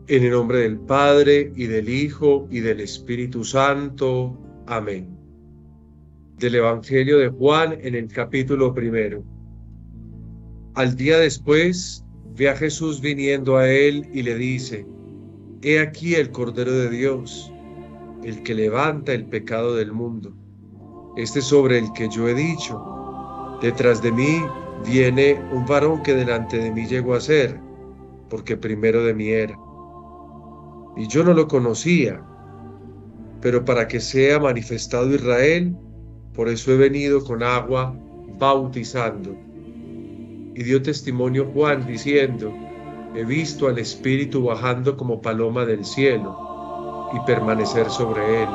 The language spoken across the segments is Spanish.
En el nombre del Padre, y del Hijo, y del Espíritu Santo. Amén. Del Evangelio de Juan en el capítulo 1. Al día después, ve a Jesús viniendo a él y le dice: He aquí el Cordero de Dios, el que levanta el pecado del mundo. Este sobre el que yo he dicho: Detrás de mí viene un varón que delante de mí llegó a ser, porque primero de mí era. Y yo no lo conocía, pero para que sea manifestado Israel, por eso he venido con agua bautizando. Y dio testimonio Juan diciendo: He visto al Espíritu bajando como paloma del cielo y permanecer sobre él.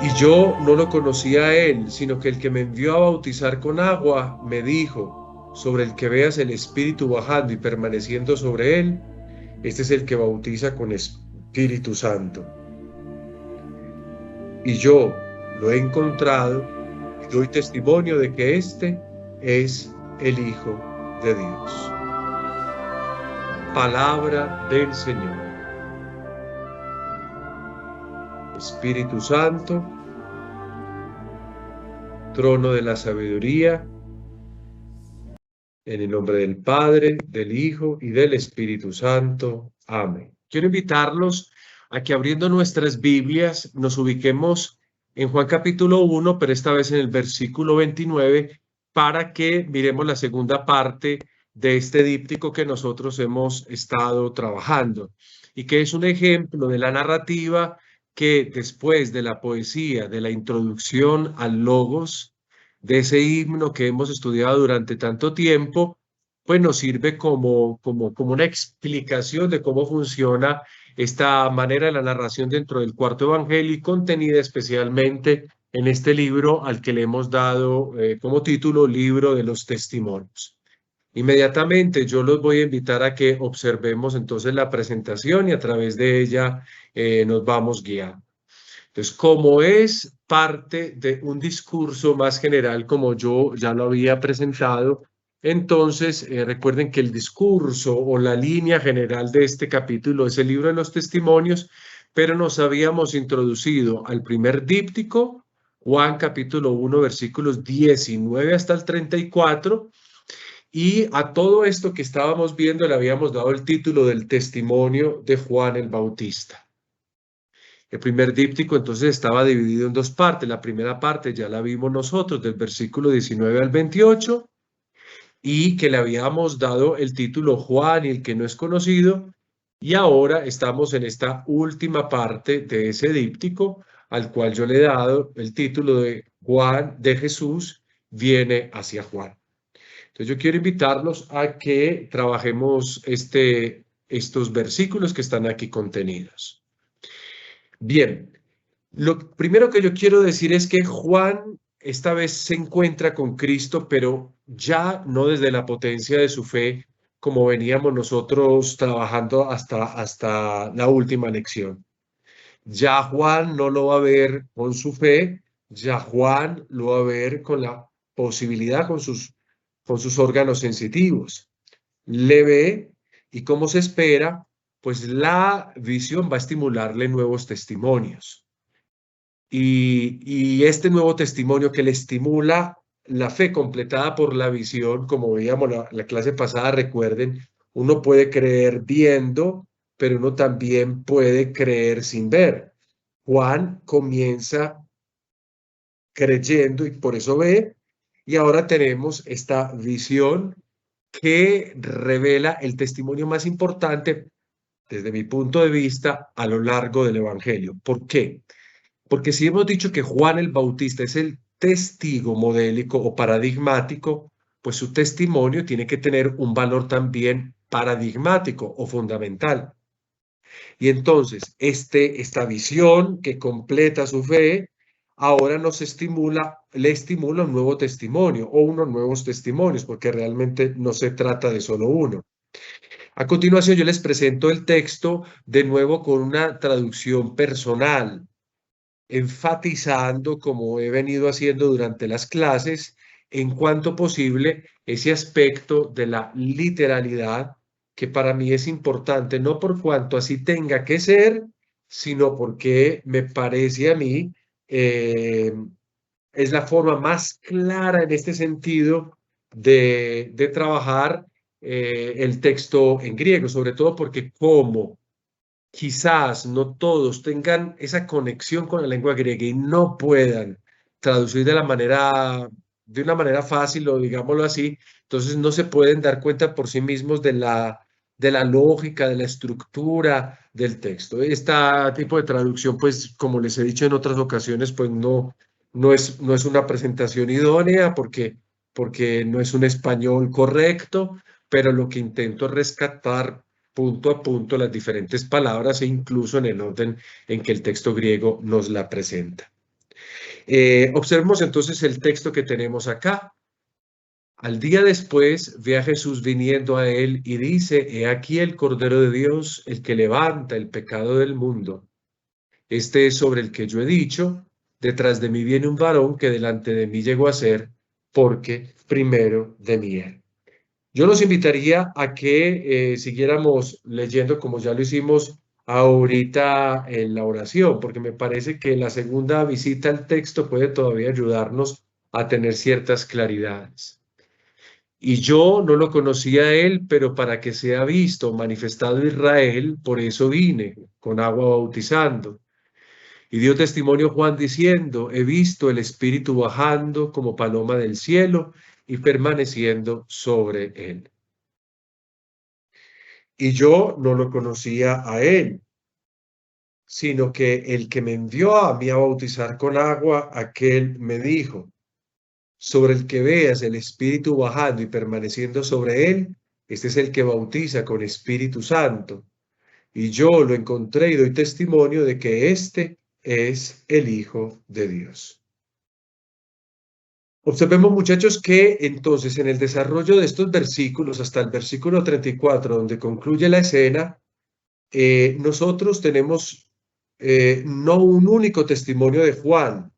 Y yo no lo conocía a él, sino que el que me envió a bautizar con agua me dijo: Sobre el que veas el Espíritu bajando y permaneciendo sobre él, este es el que bautiza con Espíritu Santo. Y yo lo he encontrado y doy testimonio de que este es el Hijo de Dios. Palabra del Señor. Espíritu Santo, trono de la sabiduría, en el nombre del Padre, del Hijo y del Espíritu Santo. Amén. Quiero invitarlos a que, abriendo nuestras Biblias, nos ubiquemos en Juan capítulo 1, pero esta vez en el versículo 29, para que miremos la segunda parte de este díptico que nosotros hemos estado trabajando y que es un ejemplo de la narrativa que, después de la poesía, de la introducción al Logos, de ese himno que hemos estudiado durante tanto tiempo, pues nos sirve como una explicación de cómo funciona esta manera de la narración dentro del cuarto evangelio, y contenida especialmente en este libro al que le hemos dado como título Libro de los Testimonios. Inmediatamente yo los voy a invitar a que observemos entonces la presentación y a través de ella nos vamos guiando. Entonces, como es parte de un discurso más general, como yo ya lo había presentado, entonces recuerden que el discurso o la línea general de este capítulo es el libro de los testimonios, pero nos habíamos introducido al primer díptico, Juan capítulo 1, versículos 19 hasta el 34, y a todo esto que estábamos viendo le habíamos dado el título del testimonio de Juan el Bautista. El primer díptico entonces estaba dividido en dos partes. La primera parte ya la vimos nosotros, del versículo 19 al 28, y que le habíamos dado el título Juan y el que no es conocido, y ahora estamos en esta última parte de ese díptico, al cual yo le he dado el título de Juan de Jesús viene hacia Juan. Entonces yo quiero invitarlos a que trabajemos estos versículos que están aquí contenidos. Bien, lo primero que yo quiero decir es que Juan esta vez se encuentra con Cristo, pero ya no desde la potencia de su fe, como veníamos nosotros trabajando hasta la última lección. Ya Juan no lo va a ver con su fe, ya Juan lo va a ver con la posibilidad, con sus órganos sensitivos. Le ve y, como se espera, pues la visión va a estimularle nuevos testimonios. Y este nuevo testimonio que le estimula la fe completada por la visión, como veíamos la clase pasada, recuerden, uno puede creer viendo, pero uno también puede creer sin ver. Juan comienza creyendo y por eso ve, y ahora tenemos esta visión que revela el testimonio más importante desde mi punto de vista a lo largo del Evangelio. ¿Por qué? Porque si hemos dicho que Juan el Bautista es el testigo modélico o paradigmático, pues su testimonio tiene que tener un valor también paradigmático o fundamental. Y entonces, esta visión que completa su fe, ahora le estimula un nuevo testimonio o unos nuevos testimonios, porque realmente no se trata de solo uno. A continuación, yo les presento el texto de nuevo con una traducción personal, enfatizando, como he venido haciendo durante las clases, en cuanto posible ese aspecto de la literalidad que para mí es importante, no por cuanto así tenga que ser, sino porque me parece a mí eh, es la forma más clara en este sentido de trabajar el texto en griego, sobre todo porque como quizás no todos tengan esa conexión con la lengua griega y no puedan traducir de una manera fácil o digámoslo así, entonces no se pueden dar cuenta por sí mismos de la lógica, de la estructura del texto. Este tipo de traducción, pues, como les he dicho en otras ocasiones, pues no es una presentación idónea porque no es un español correcto, pero lo que intento es rescatar punto a punto las diferentes palabras e incluso en el orden en que el texto griego nos la presenta. Observemos entonces el texto que tenemos acá. Al día después ve a Jesús viniendo a él y dice, he aquí el Cordero de Dios, el que levanta el pecado del mundo. Este es sobre el que yo he dicho, detrás de mí viene un varón que delante de mí llegó a ser, porque primero de mí era. Yo los invitaría a que siguiéramos leyendo como ya lo hicimos ahorita en la oración, porque me parece que la segunda visita al texto puede todavía ayudarnos a tener ciertas claridades. Y yo no lo conocía a él, pero para que sea visto, manifestado Israel, por eso vine, con agua bautizando. Y dio testimonio Juan diciendo, he visto el Espíritu bajando como paloma del cielo y permaneciendo sobre él. Y yo no lo conocía a él, sino que el que me envió a mí a bautizar con agua, aquel me dijo, sobre el que veas el Espíritu bajando y permaneciendo sobre él, este es el que bautiza con Espíritu Santo. Y yo lo encontré y doy testimonio de que este es el Hijo de Dios. Observemos, muchachos, que entonces en el desarrollo de estos versículos, hasta el versículo 34, donde concluye la escena, nosotros tenemos no un único testimonio de Juan.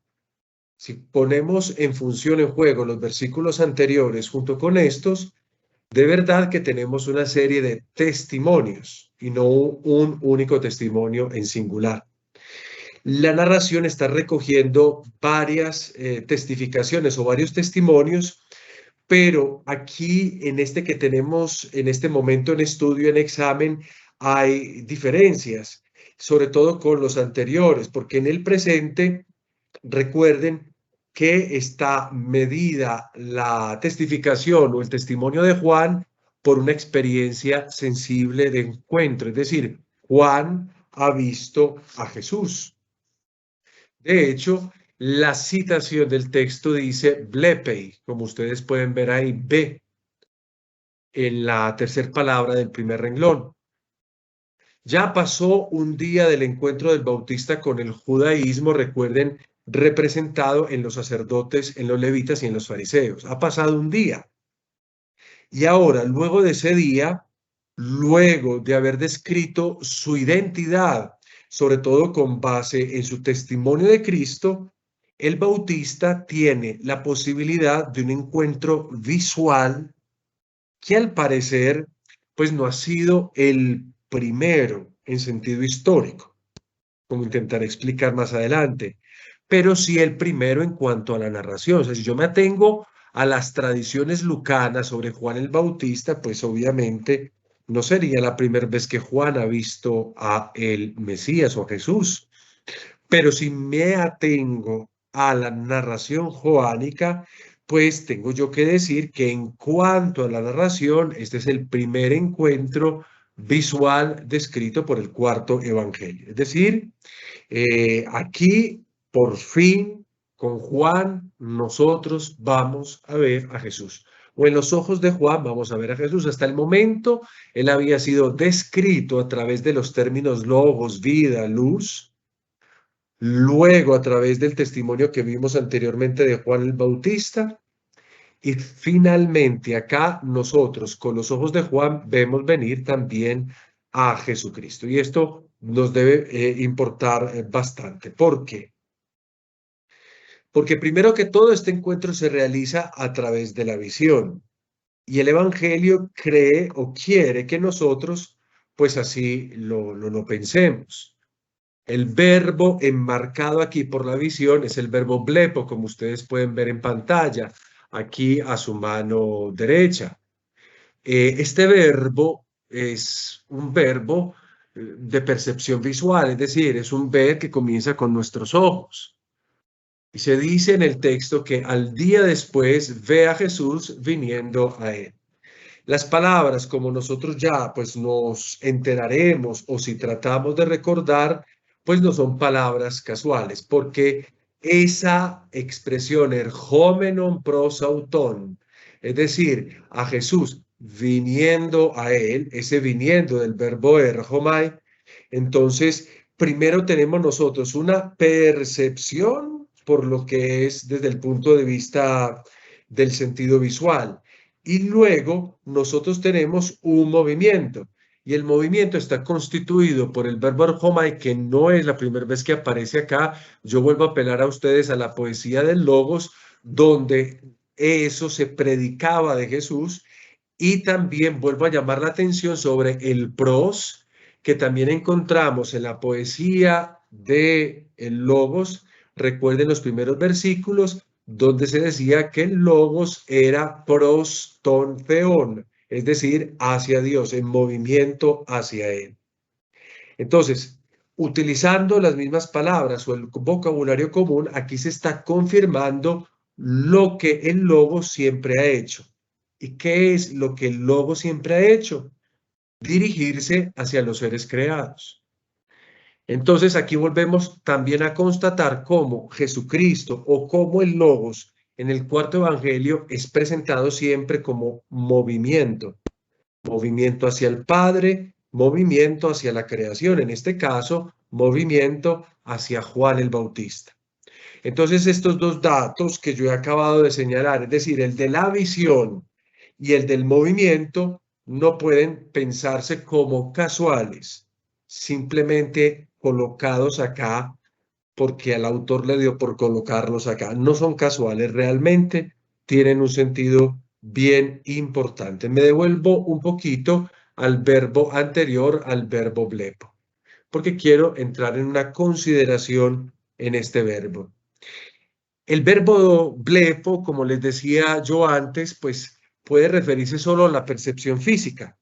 Si ponemos en función, en juego, los versículos anteriores junto con estos, de verdad que tenemos una serie de testimonios y no un único testimonio en singular. La narración está recogiendo varias testificaciones o varios testimonios, pero aquí en este que tenemos en este momento en estudio, en examen, hay diferencias, sobre todo con los anteriores, porque en el presente, recuerden que está medida la testificación o el testimonio de Juan por una experiencia sensible de encuentro, es decir, Juan ha visto a Jesús. De hecho, la citación del texto dice blepei, como ustedes pueden ver ahí, ve en la tercera palabra del primer renglón. Ya pasó un día del encuentro del Bautista con el judaísmo, recuerden, representado en los sacerdotes, en los levitas y en los fariseos. Ha pasado un día. Y ahora, luego de ese día, luego de haber descrito su identidad, sobre todo con base en su testimonio de Cristo, el Bautista tiene la posibilidad de un encuentro visual que al parecer, pues no ha sido el primero en sentido histórico, como intentaré explicar más adelante, pero sí el primero en cuanto a la narración. O sea, si yo me atengo a las tradiciones lucanas sobre Juan el Bautista, pues obviamente no sería la primera vez que Juan ha visto a el Mesías o a Jesús. Pero si me atengo a la narración joánica, pues tengo yo que decir que en cuanto a la narración, este es el primer encuentro visual descrito por el cuarto evangelio. Es decir, aquí, por fin, con Juan, nosotros vamos a ver a Jesús. O en los ojos de Juan vamos a ver a Jesús. Hasta el momento, él había sido descrito a través de los términos logos, vida, luz. Luego, a través del testimonio que vimos anteriormente de Juan el Bautista. Y finalmente, acá nosotros, con los ojos de Juan, vemos venir también a Jesucristo. Y esto nos debe importar bastante. ¿Por qué? Porque primero que todo, este encuentro se realiza a través de la visión. Y el Evangelio cree o quiere que nosotros, pues así lo pensemos. El verbo enmarcado aquí por la visión es el verbo blepo, como ustedes pueden ver en pantalla, aquí a su mano derecha. Este verbo es un verbo de percepción visual, es decir, es un ver que comienza con nuestros ojos. Y se dice en el texto que al día después ve a Jesús viniendo a él. Las palabras, como nosotros ya pues nos enteraremos o si tratamos de recordar, pues no son palabras casuales, porque esa expresión erchómenon prosauton, es decir, a Jesús viniendo a él, ese viniendo del verbo erchomai, entonces primero tenemos nosotros una percepción por lo que es desde el punto de vista del sentido visual. Y luego nosotros tenemos un movimiento. Y el movimiento está constituido por el verbo arjomai, que no es la primera vez que aparece acá. Yo vuelvo a apelar a ustedes a la poesía del Logos, donde eso se predicaba de Jesús. Y también vuelvo a llamar la atención sobre el pros, que también encontramos en la poesía de el Logos. Recuerden los primeros versículos donde se decía que el logos era pros ton theon, es decir, hacia Dios, en movimiento hacia Él. Entonces, utilizando las mismas palabras o el vocabulario común, aquí se está confirmando lo que el logos siempre ha hecho. ¿Y qué es lo que el logos siempre ha hecho? Dirigirse hacia los seres creados. Entonces aquí volvemos también a constatar cómo Jesucristo o cómo el Logos en el cuarto evangelio es presentado siempre como movimiento, movimiento hacia el Padre, movimiento hacia la creación, en este caso, movimiento hacia Juan el Bautista. Entonces estos dos datos que yo he acabado de señalar, es decir, el de la visión y el del movimiento, no pueden pensarse como casuales, simplemente colocados acá porque al autor le dio por colocarlos acá. No son casuales, realmente tienen un sentido bien importante. Me devuelvo un poquito al verbo anterior, al verbo blepo, porque quiero entrar en una consideración en este verbo. El verbo blepo, como les decía yo antes, pues puede referirse solo a la percepción física,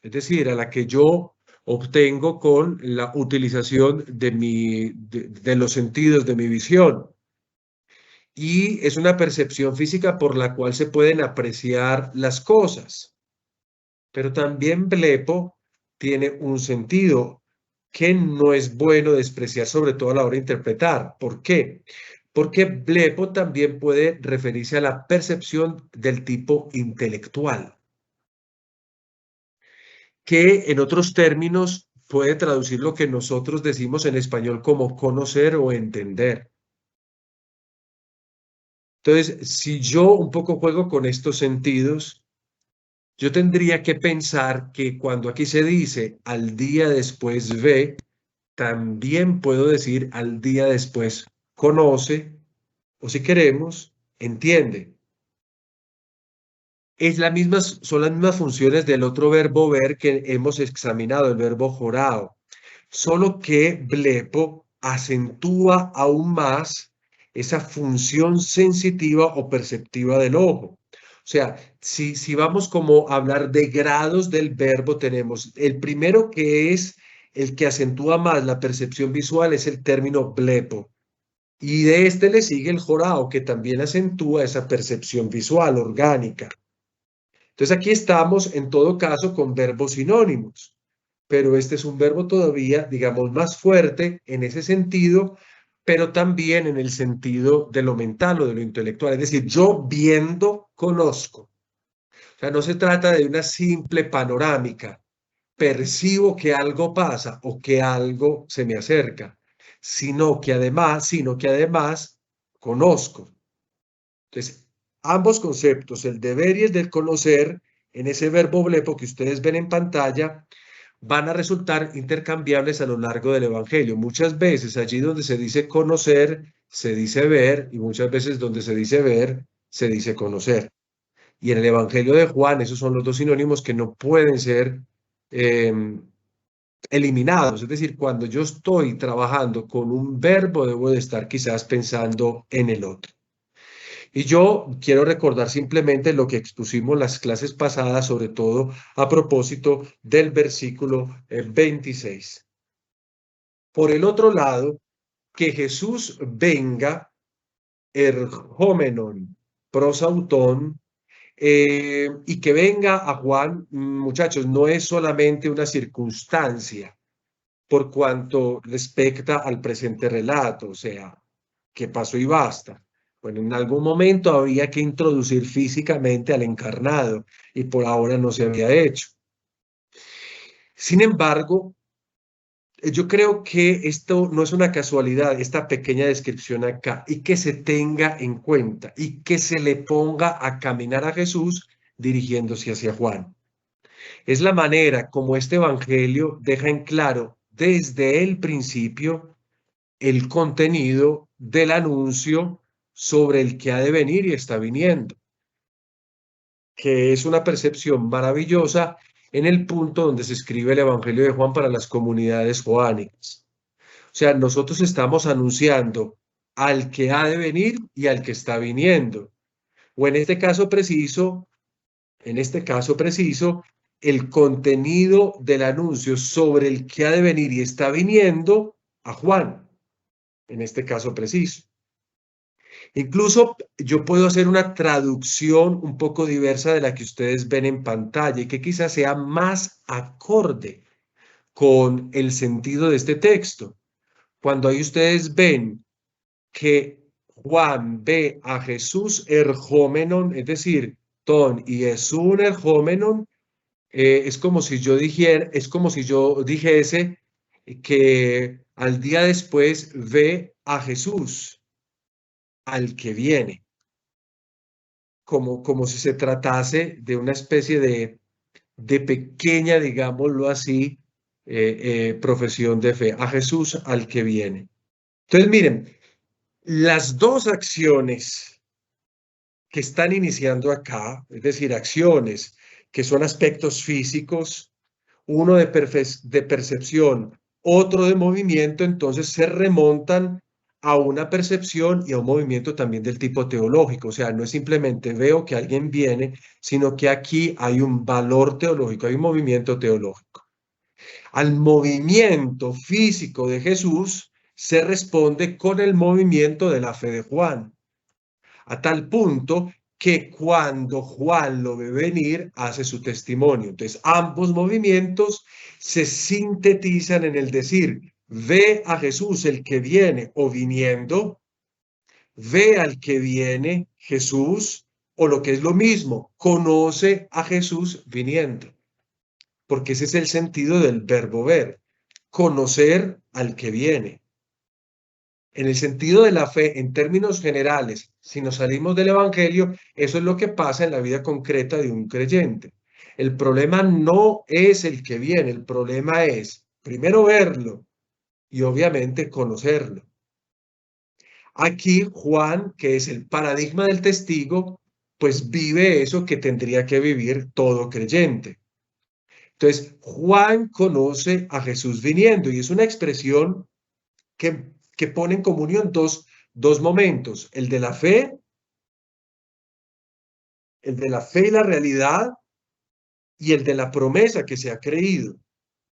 es decir, a la que yo obtengo con la utilización de los sentidos de mi visión. Y es una percepción física por la cual se pueden apreciar las cosas. Pero también blepo tiene un sentido que no es bueno despreciar, sobre todo a la hora de interpretar. ¿Por qué? Porque blepo también puede referirse a la percepción del tipo intelectual, que en otros términos puede traducir lo que nosotros decimos en español como conocer o entender. Entonces, si yo un poco juego con estos sentidos, yo tendría que pensar que cuando aquí se dice al día después ve, también puedo decir al día después conoce, o si queremos, entiende. Son las mismas funciones del otro verbo ver que hemos examinado, el verbo jorao, solo que blepo acentúa aún más esa función sensitiva o perceptiva del ojo. O sea, si vamos como a hablar de grados del verbo, tenemos el primero que es el que acentúa más la percepción visual, es el término blepo. Y de este le sigue el jorao, que también acentúa esa percepción visual orgánica. Entonces aquí estamos en todo caso con verbos sinónimos, pero este es un verbo todavía, digamos, más fuerte en ese sentido, pero también en el sentido de lo mental o de lo intelectual. Es decir, yo viendo, conozco. O sea, no se trata de una simple panorámica. Percibo que algo pasa o que algo se me acerca, sino que además conozco. Entonces, ambos conceptos, el deber y el del conocer, en ese verbo blepo que ustedes ven en pantalla, van a resultar intercambiables a lo largo del Evangelio. Muchas veces allí donde se dice conocer, se dice ver, y muchas veces donde se dice ver, se dice conocer. y en el Evangelio de Juan, esos son los dos sinónimos que no pueden ser eliminados. Es decir, cuando yo estoy trabajando con un verbo, debo de estar quizás pensando en el otro. Y yo quiero recordar simplemente lo que expusimos las clases pasadas, sobre todo a propósito del versículo 26. Por el otro lado, que Jesús venga, erjómenon, prosautón, y que venga a Juan, muchachos, no es solamente una circunstancia por cuanto respecta al presente relato, o sea, que pasó y basta. Bueno, en algún momento había que introducir físicamente al encarnado y por ahora no se había hecho. Sin embargo, yo creo que esto no es una casualidad, esta pequeña descripción acá, y que se tenga en cuenta y que se le ponga a caminar a Jesús dirigiéndose hacia Juan. Es la manera como este evangelio deja en claro desde el principio el contenido del anuncio sobre el que ha de venir y está viniendo, que es una percepción maravillosa en el punto donde se escribe el Evangelio de Juan para las comunidades joánicas. O sea, nosotros estamos anunciando al que ha de venir y al que está viniendo. O en este caso preciso, el contenido del anuncio sobre el que ha de venir y está viniendo a Juan, en este caso preciso. Incluso yo puedo hacer una traducción un poco diversa de la que ustedes ven en pantalla y que quizás sea más acorde con el sentido de este texto. Cuando ahí ustedes ven que Juan ve a Jesús erjómenon, es decir, ton y es un erjómenon, es como si yo dijera, es como si yo dijese que al día después ve a Jesús, al que viene, como si se tratase de una especie de pequeña, digámoslo así, profesión de fe, a Jesús al que viene. Entonces, miren, las dos acciones que están iniciando acá, es decir, acciones que son aspectos físicos, uno de percepción, otro de movimiento, entonces se remontan a una percepción y a un movimiento también del tipo teológico. O sea, no es simplemente veo que alguien viene, sino que aquí hay un valor teológico, hay un movimiento teológico. Al movimiento físico de Jesús se responde con el movimiento de la fe de Juan, a tal punto que cuando Juan lo ve venir, hace su testimonio. Entonces, ambos movimientos se sintetizan en el decir, ve a Jesús el que viene o viniendo, ve al que viene Jesús, o lo que es lo mismo, conoce a Jesús viniendo, porque ese es el sentido del verbo ver, conocer al que viene. En el sentido de la fe, en términos generales, si nos salimos del Evangelio, eso es lo que pasa en la vida concreta de un creyente. El problema no es el que viene, el problema es primero verlo y obviamente conocerlo. Aquí Juan, que es el paradigma del testigo, pues vive eso que tendría que vivir todo creyente. Entonces, Juan conoce a Jesús viniendo y es una expresión que pone en comunión dos momentos, el de la fe y la realidad, y el de la promesa que se ha creído.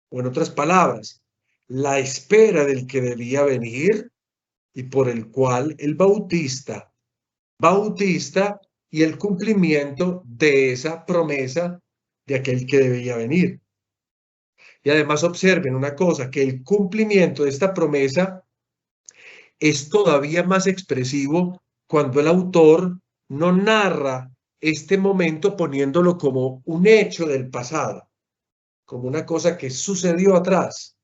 O en otras palabras, la espera del que debía venir y por el cual el bautista y el cumplimiento de esa promesa de aquel que debía venir. Y además observen una cosa, que el cumplimiento de esta promesa es todavía más expresivo cuando el autor no narra este momento poniéndolo como un hecho del pasado, como una cosa que sucedió atrás,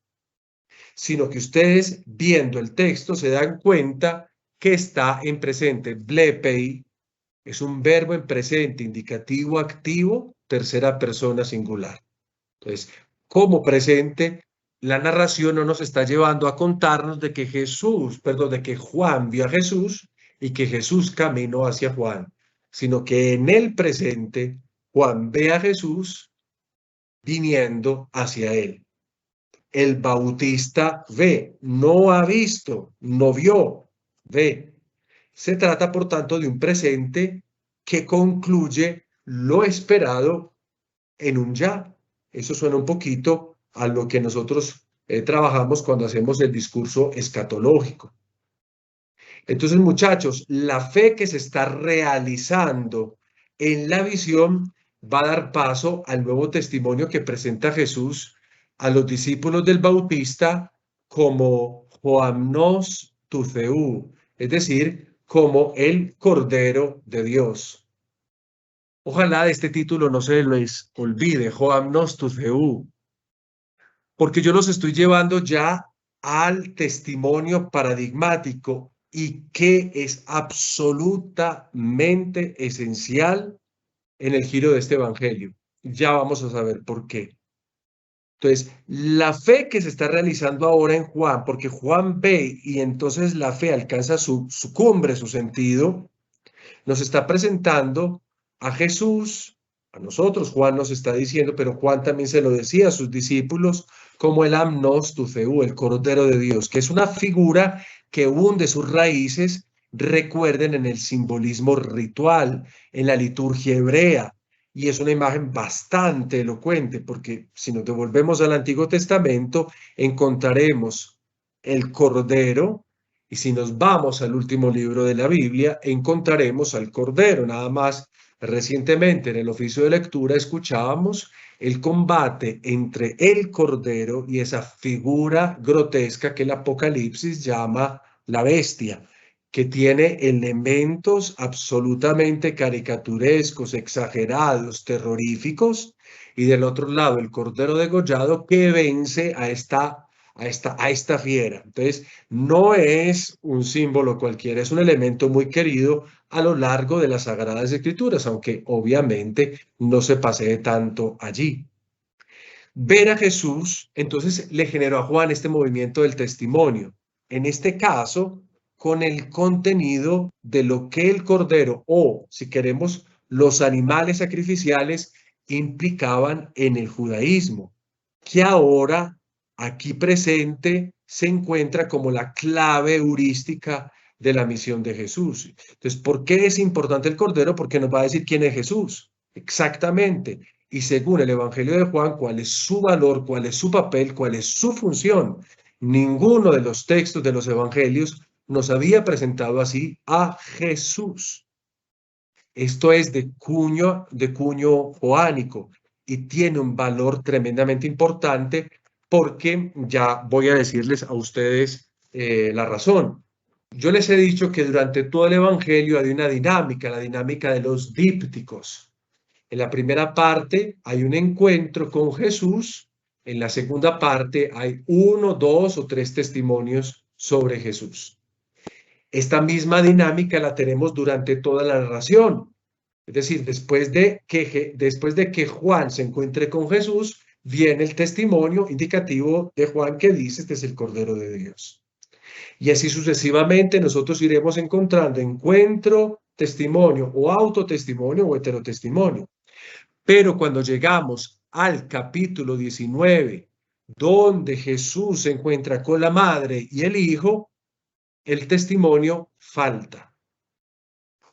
sino que ustedes viendo el texto se dan cuenta que está en presente. Blepei es un verbo en presente, indicativo activo, tercera persona singular. Entonces, como presente, la narración no nos está llevando a contarnos de que Juan vio a Jesús y que Jesús caminó hacia Juan. sino que en el presente Juan ve a Jesús viniendo hacia él. El Bautista ve, no ha visto, no vio, ve. Se trata, por tanto, de un presente que concluye lo esperado en un ya. Eso suena un poquito a lo que nosotros trabajamos cuando hacemos el discurso escatológico. Entonces, muchachos, la fe que se está realizando en la visión va a dar paso al nuevo testimonio que presenta Jesús a los discípulos del Bautista como Joannos Tuceu, es decir, como el Cordero de Dios. Ojalá este título no se les olvide, Joannos Tuceu, porque yo los estoy llevando ya al testimonio paradigmático y que es absolutamente esencial en el giro de este evangelio. Ya vamos a saber por qué. Entonces, la fe que se está realizando ahora en Juan, porque Juan ve y entonces la fe alcanza su cumbre, su sentido, nos está presentando a Jesús, a nosotros. Juan nos está diciendo, pero Juan también se lo decía a sus discípulos, como el Amnos Tuceu, el Cordero de Dios, que es una figura que hunde sus raíces, recuerden, en el simbolismo ritual, en la liturgia hebrea. Y es una imagen bastante elocuente, porque si nos devolvemos al Antiguo Testamento, encontraremos el Cordero, y si nos vamos al último libro de la Biblia, encontraremos al Cordero. Nada más recientemente en el oficio de lectura escuchábamos el combate entre el Cordero y esa figura grotesca que el Apocalipsis llama la bestia, que tiene elementos absolutamente caricaturescos, exagerados, terroríficos, y del otro lado el Cordero degollado que vence a esta fiera. Entonces, no es un símbolo cualquiera, es un elemento muy querido a lo largo de las Sagradas Escrituras, aunque obviamente no se pasee tanto allí. Ver a Jesús, entonces le generó a Juan este movimiento del testimonio. En este caso, con el contenido de lo que el cordero o, si queremos, los animales sacrificiales implicaban en el judaísmo, que ahora aquí presente se encuentra como la clave heurística de la misión de Jesús. Entonces, ¿por qué es importante el cordero? Porque nos va a decir quién es Jesús. Exactamente. Y según el Evangelio de Juan, cuál es su valor, cuál es su papel, cuál es su función. Ninguno de los textos de los Evangelios nos había presentado así a Jesús. Esto es de cuño joánico y tiene un valor tremendamente importante porque ya voy a decirles a ustedes la razón. Yo les he dicho que durante todo el Evangelio hay una dinámica, la dinámica de los dípticos. En la primera parte hay un encuentro con Jesús, en la segunda parte hay uno, dos o tres testimonios sobre Jesús. Esta misma dinámica la tenemos durante toda la narración. Es decir, después de que Juan se encuentre con Jesús, viene el testimonio indicativo de Juan que dice, este es el Cordero de Dios. Y así sucesivamente nosotros iremos encontrando encuentro, testimonio o autotestimonio o heterotestimonio. Pero cuando llegamos al capítulo 19, donde Jesús se encuentra con la madre y el hijo, el testimonio falta.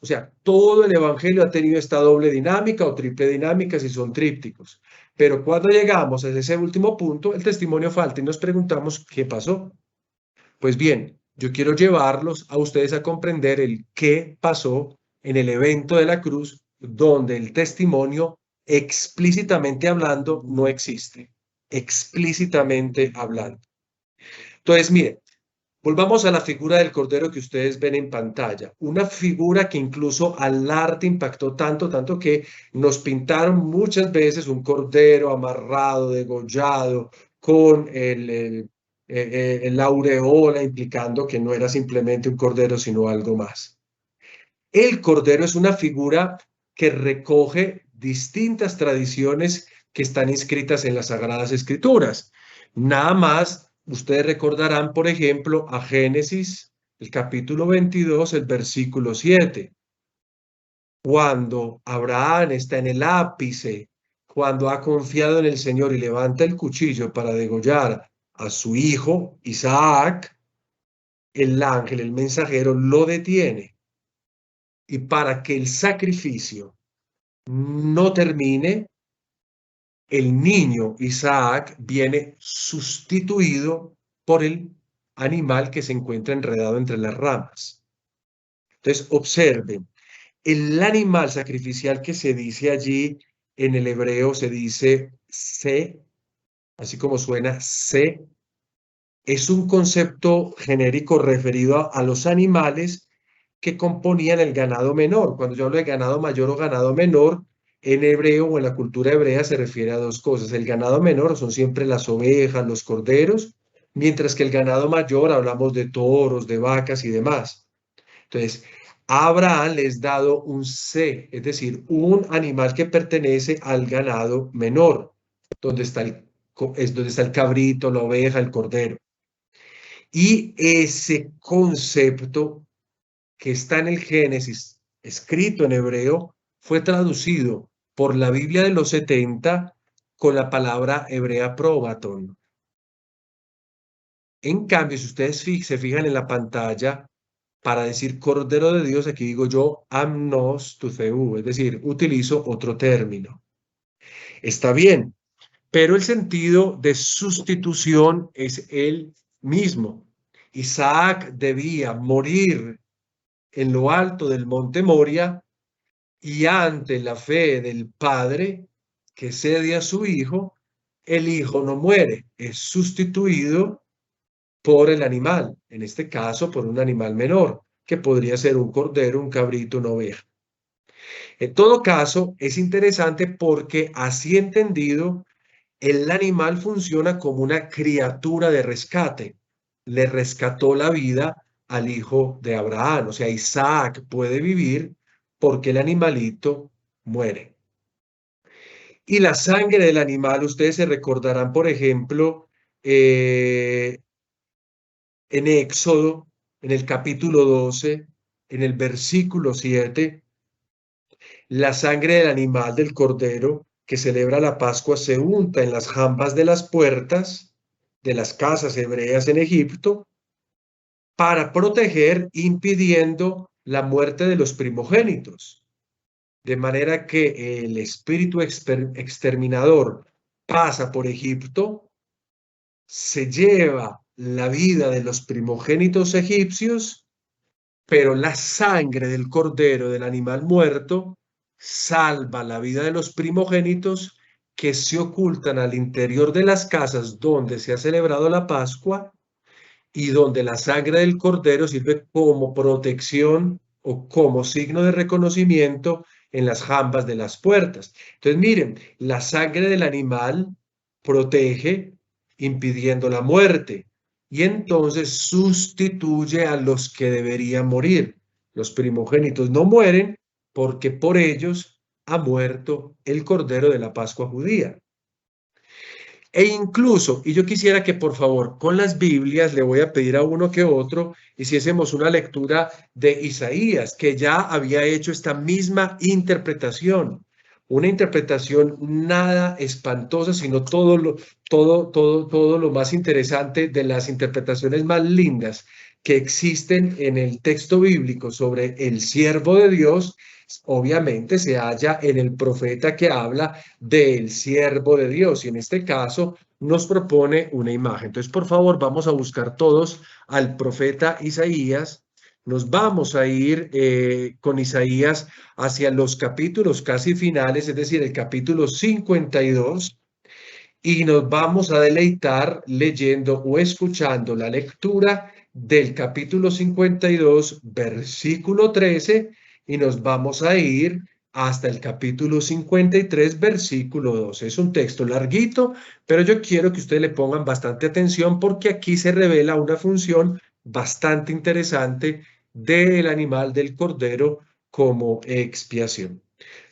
O sea, todo el Evangelio ha tenido esta doble dinámica o triple dinámica si son trípticos. Pero cuando llegamos a ese último punto, el testimonio falta y nos preguntamos qué pasó. Pues bien, yo quiero llevarlos a ustedes a comprender el qué pasó en el evento de la cruz, donde el testimonio explícitamente hablando no existe. Explícitamente hablando. Entonces, miren, volvamos a la figura del cordero que ustedes ven en pantalla. Una figura que incluso al arte impactó tanto que nos pintaron muchas veces un cordero amarrado, degollado, con la aureola, implicando que no era simplemente un cordero, sino algo más. El cordero es una figura que recoge distintas tradiciones que están inscritas en las Sagradas Escrituras. Nada más, ustedes recordarán, por ejemplo, a Génesis, el capítulo 22, el versículo 7. Cuando Abraham está en el ápice, cuando ha confiado en el Señor y levanta el cuchillo para degollar a su hijo Isaac, el ángel, el mensajero, lo detiene. Y para que el sacrificio no termine, el niño Isaac viene sustituido por el animal que se encuentra enredado entre las ramas. Entonces, observen, el animal sacrificial que se dice allí en el hebreo se dice se, así como suena se, es un concepto genérico referido a los animales que componían el ganado menor. Cuando yo hablo de ganado mayor o ganado menor, en hebreo o en la cultura hebrea se refiere a dos cosas. El ganado menor son siempre las ovejas, los corderos, mientras que el ganado mayor hablamos de toros, de vacas y demás. Entonces, a Abraham le es dado un C, es decir, un animal que pertenece al ganado menor, donde está es donde está el cabrito, la oveja, el cordero. Y ese concepto que está en el Génesis, escrito en hebreo, fue traducido por la Biblia de los 70 con la palabra hebrea probaton. En cambio, si ustedes se fijan en la pantalla, para decir Cordero de Dios, aquí digo yo amnos tu theou, es decir, utilizo otro término. Está bien, pero el sentido de sustitución es el mismo. Isaac debía morir en lo alto del monte Moria y ante la fe del padre que cede a su hijo, el hijo no muere, es sustituido por el animal, en este caso por un animal menor, que podría ser un cordero, un cabrito, una oveja. En todo caso, es interesante porque así entendido, el animal funciona como una criatura de rescate. Le rescató la vida al hijo de Abraham. O sea, Isaac puede vivir porque el animalito muere. Y la sangre del animal, ustedes se recordarán, por ejemplo, en Éxodo, en el capítulo 12, en el versículo 7, la sangre del animal del cordero que celebra la Pascua se unta en las jambas de las puertas de las casas hebreas en Egipto para proteger, impidiendo la muerte de los primogénitos. De manera que el espíritu exterminador pasa por Egipto, se lleva la vida de los primogénitos egipcios, pero la sangre del cordero, del animal muerto, salva la vida de los primogénitos que se ocultan al interior de las casas donde se ha celebrado la Pascua y donde la sangre del cordero sirve como protección o como signo de reconocimiento en las jambas de las puertas. Entonces, miren, la sangre del animal protege impidiendo la muerte y entonces sustituye a los que deberían morir. Los primogénitos no mueren porque por ellos ha muerto el cordero de la Pascua judía. E incluso, y yo quisiera que por favor con las Biblias le voy a pedir a uno que otro hiciésemos una lectura de Isaías, que ya había hecho esta misma interpretación, una interpretación nada espantosa, sino todo lo más interesante de las interpretaciones más lindas que existen en el texto bíblico sobre el siervo de Dios. Obviamente se halla en el profeta que habla del siervo de Dios y en este caso nos propone una imagen. Entonces, por favor, vamos a buscar todos al profeta Isaías. Nos vamos a ir con Isaías hacia los capítulos casi finales, es decir, el capítulo 52, y nos vamos a deleitar leyendo o escuchando la lectura del capítulo 52, versículo 13, y nos vamos a ir hasta el capítulo 53, versículo 12. Es un texto larguito, pero yo quiero que ustedes le pongan bastante atención porque aquí se revela una función bastante interesante del animal del cordero como expiación.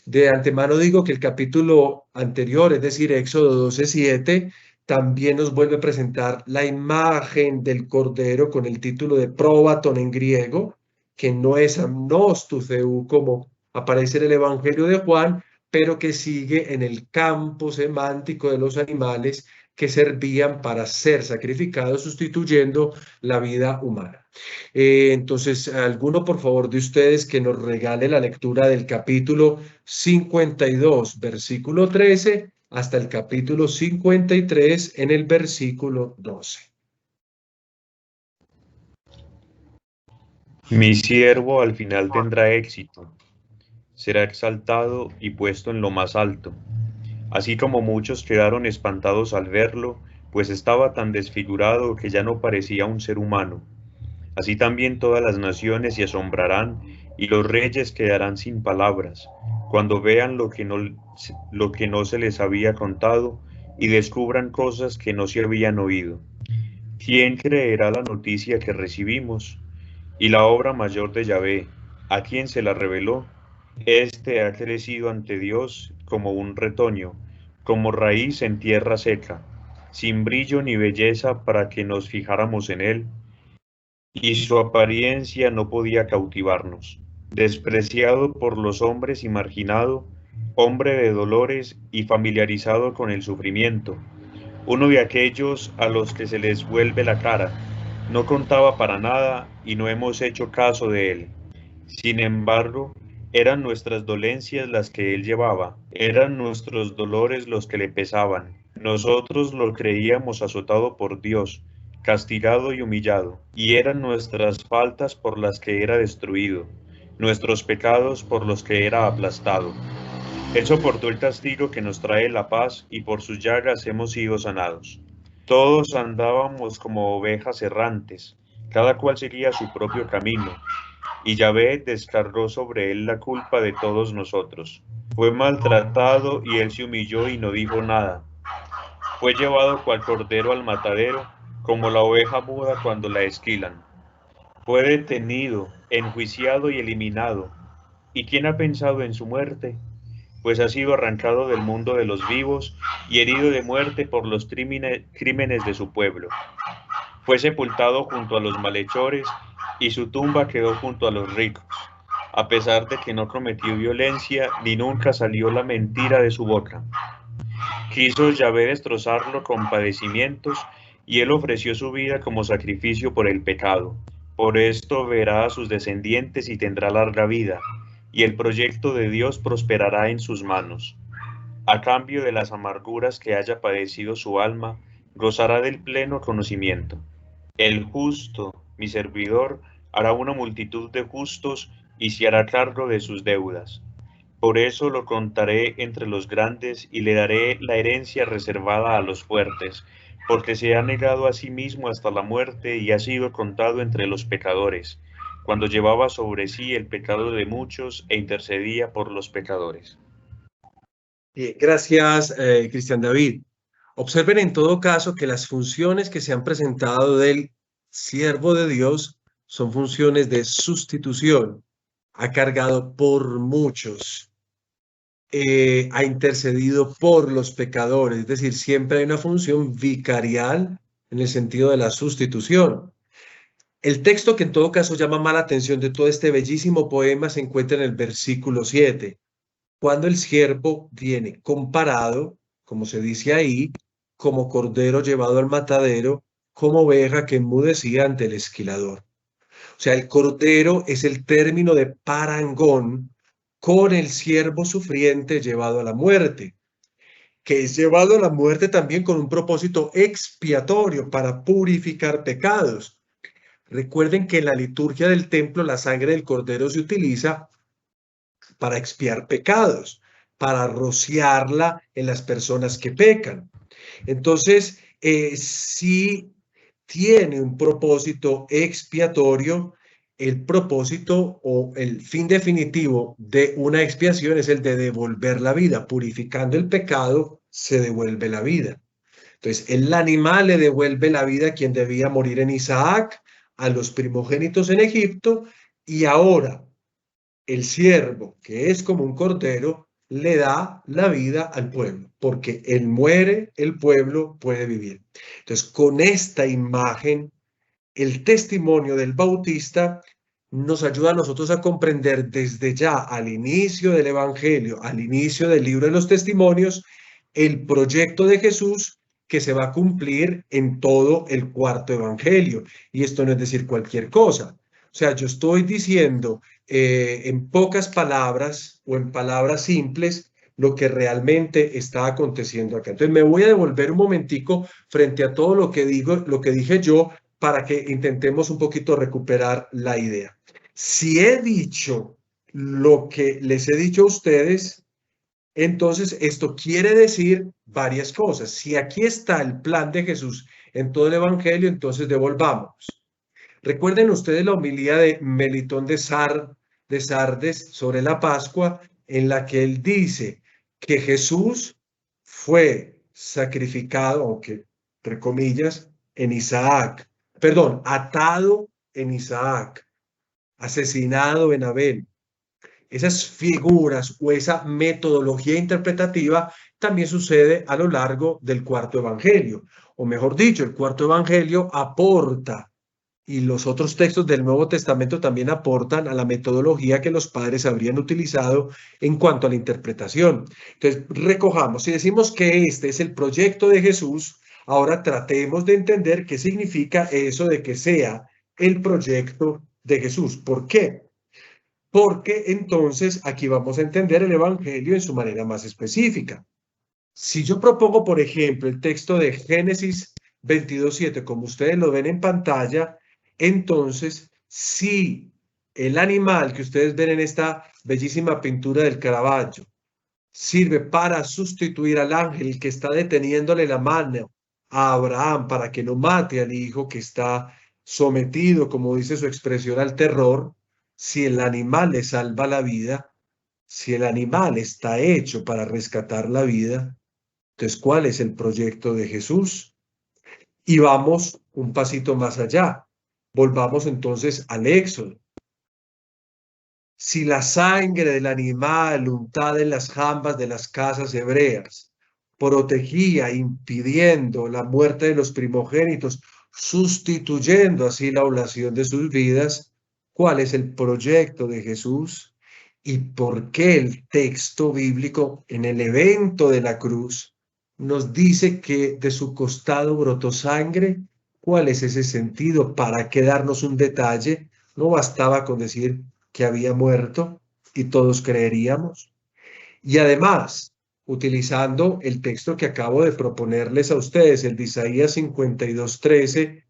De antemano digo que el capítulo anterior, es decir, Éxodo 12:7, también nos vuelve a presentar la imagen del cordero con el título de probaton en griego, que no es amnos tu theou como aparece en el Evangelio de Juan, pero que sigue en el campo semántico de los animales que servían para ser sacrificados, sustituyendo la vida humana. Entonces, alguno por favor de ustedes que nos regale la lectura del capítulo 52, versículo 13, hasta el capítulo 53 en el versículo 12. Mi siervo al final tendrá éxito, será exaltado y puesto en lo más alto. Así como muchos quedaron espantados al verlo, pues estaba tan desfigurado que ya no parecía un ser humano. Así también todas las naciones se asombrarán y los reyes quedarán sin palabras, cuando vean lo que no se les había contado y descubran cosas que no se habían oído. ¿Quién creerá la noticia que recibimos? Y la obra mayor de Yahvé, ¿a quién se la reveló? Este ha crecido ante Dios como un retoño, como raíz en tierra seca, sin brillo ni belleza para que nos fijáramos en él, y su apariencia no podía cautivarnos. Despreciado por los hombres y marginado, hombre de dolores y familiarizado con el sufrimiento, uno de aquellos a los que se les vuelve la cara, no contaba para nada y no hemos hecho caso de él. Sin embargo, eran nuestras dolencias las que él llevaba, eran nuestros dolores los que le pesaban. Nosotros lo creíamos azotado por Dios, castigado y humillado, y eran nuestras faltas por las que era destruido, nuestros pecados por los que era aplastado. Él soportó el castigo que nos trae la paz, y por sus llagas hemos sido sanados. Todos andábamos como ovejas errantes, cada cual seguía su propio camino, y Yahvé descargó sobre él la culpa de todos nosotros. Fue maltratado y él se humilló y no dijo nada. Fue llevado cual cordero al matadero, como la oveja muda cuando la esquilan. Fue detenido, enjuiciado y eliminado. ¿Y quién ha pensado en su muerte? Pues ha sido arrancado del mundo de los vivos y herido de muerte por los crímenes de su pueblo. Fue sepultado junto a los malhechores y su tumba quedó junto a los ricos, a pesar de que no cometió violencia ni nunca salió la mentira de su boca. Quiso Yahvé destrozarlo con padecimientos y él ofreció su vida como sacrificio por el pecado. Por esto verá a sus descendientes y tendrá larga vida, y el proyecto de Dios prosperará en sus manos. A cambio de las amarguras que haya padecido su alma, gozará del pleno conocimiento. El justo, mi servidor, hará una multitud de justos y se hará cargo de sus deudas. Por eso lo contaré entre los grandes y le daré la herencia reservada a los fuertes, porque se ha negado a sí mismo hasta la muerte y ha sido contado entre los pecadores, cuando llevaba sobre sí el pecado de muchos e intercedía por los pecadores. Gracias, Cristian David. Observen en todo caso que las funciones que se han presentado del siervo de Dios son funciones de sustitución. Ha cargado por muchos, ha intercedido por los pecadores, es decir, siempre hay una función vicarial en el sentido de la sustitución. El texto que en todo caso llama más la atención de todo este bellísimo poema se encuentra en el versículo 7, cuando el siervo viene comparado, como se dice ahí, como cordero llevado al matadero, como oveja que enmudecía ante el esquilador. O sea, el cordero es el término de parangón con el siervo sufriente llevado a la muerte, que es llevado a la muerte también con un propósito expiatorio para purificar pecados. Recuerden que en la liturgia del templo la sangre del cordero se utiliza para expiar pecados, para rociarla en las personas que pecan. Entonces, sí tiene un propósito expiatorio. El propósito o el fin definitivo de una expiación es el de devolver la vida. Purificando el pecado, se devuelve la vida. Entonces, el animal le devuelve la vida a quien debía morir en Isaac, a los primogénitos en Egipto, y ahora el siervo, que es como un cordero, le da la vida al pueblo, porque él muere, el pueblo puede vivir. Entonces, con esta imagen, el testimonio del Bautista nos ayuda a nosotros a comprender desde ya, al inicio del Evangelio, al inicio del libro de los testimonios, el proyecto de Jesús que se va a cumplir en todo el cuarto Evangelio. Y esto no es decir cualquier cosa. O sea, yo estoy diciendo en pocas palabras o en palabras simples lo que realmente está aconteciendo acá. Entonces me voy a devolver un momentico frente a todo lo que digo, lo que dije yo, para que intentemos un poquito recuperar la idea. Si he dicho lo que les he dicho a ustedes, entonces esto quiere decir varias cosas. Si aquí está el plan de Jesús en todo el Evangelio, entonces devolvamos. Recuerden ustedes la homilía de Melitón de Sardes sobre la Pascua, en la que él dice que Jesús fue sacrificado, aunque entre comillas, en Isaac, perdón, atado en Isaac, asesinado en Abel. Esas figuras o esa metodología interpretativa también sucede a lo largo del cuarto evangelio, o mejor dicho, el cuarto evangelio aporta y los otros textos del Nuevo Testamento también aportan a la metodología que los padres habrían utilizado en cuanto a la interpretación. Entonces, recojamos, si decimos que este es el proyecto de Jesús, ahora tratemos de entender qué significa eso de que sea el proyecto de Jesús. ¿Por qué? Porque entonces aquí vamos a entender el Evangelio en su manera más específica. Si yo propongo, por ejemplo, el texto de Génesis 22:7, como ustedes lo ven en pantalla, entonces, si el animal que ustedes ven en esta bellísima pintura del Caravaggio sirve para sustituir al ángel que está deteniéndole la mano a Abraham para que no mate al hijo que está sometido, como dice su expresión, al terror, si el animal le salva la vida, si el animal está hecho para rescatar la vida, entonces, ¿cuál es el proyecto de Jesús? Y vamos un pasito más allá. Volvamos entonces al Éxodo. Si la sangre del animal untada en las jambas de las casas hebreas protegía, impidiendo la muerte de los primogénitos, sustituyendo así la oblación de sus vidas, ¿cuál es el proyecto de Jesús? ¿Y por qué el texto bíblico en el evento de la cruz nos dice que de su costado brotó sangre? ¿Cuál es ese sentido? ¿Para qué darnos un detalle? No bastaba con decir que había muerto y todos creeríamos. Y además, utilizando el texto que acabo de proponerles a ustedes, el de Isaías 52:13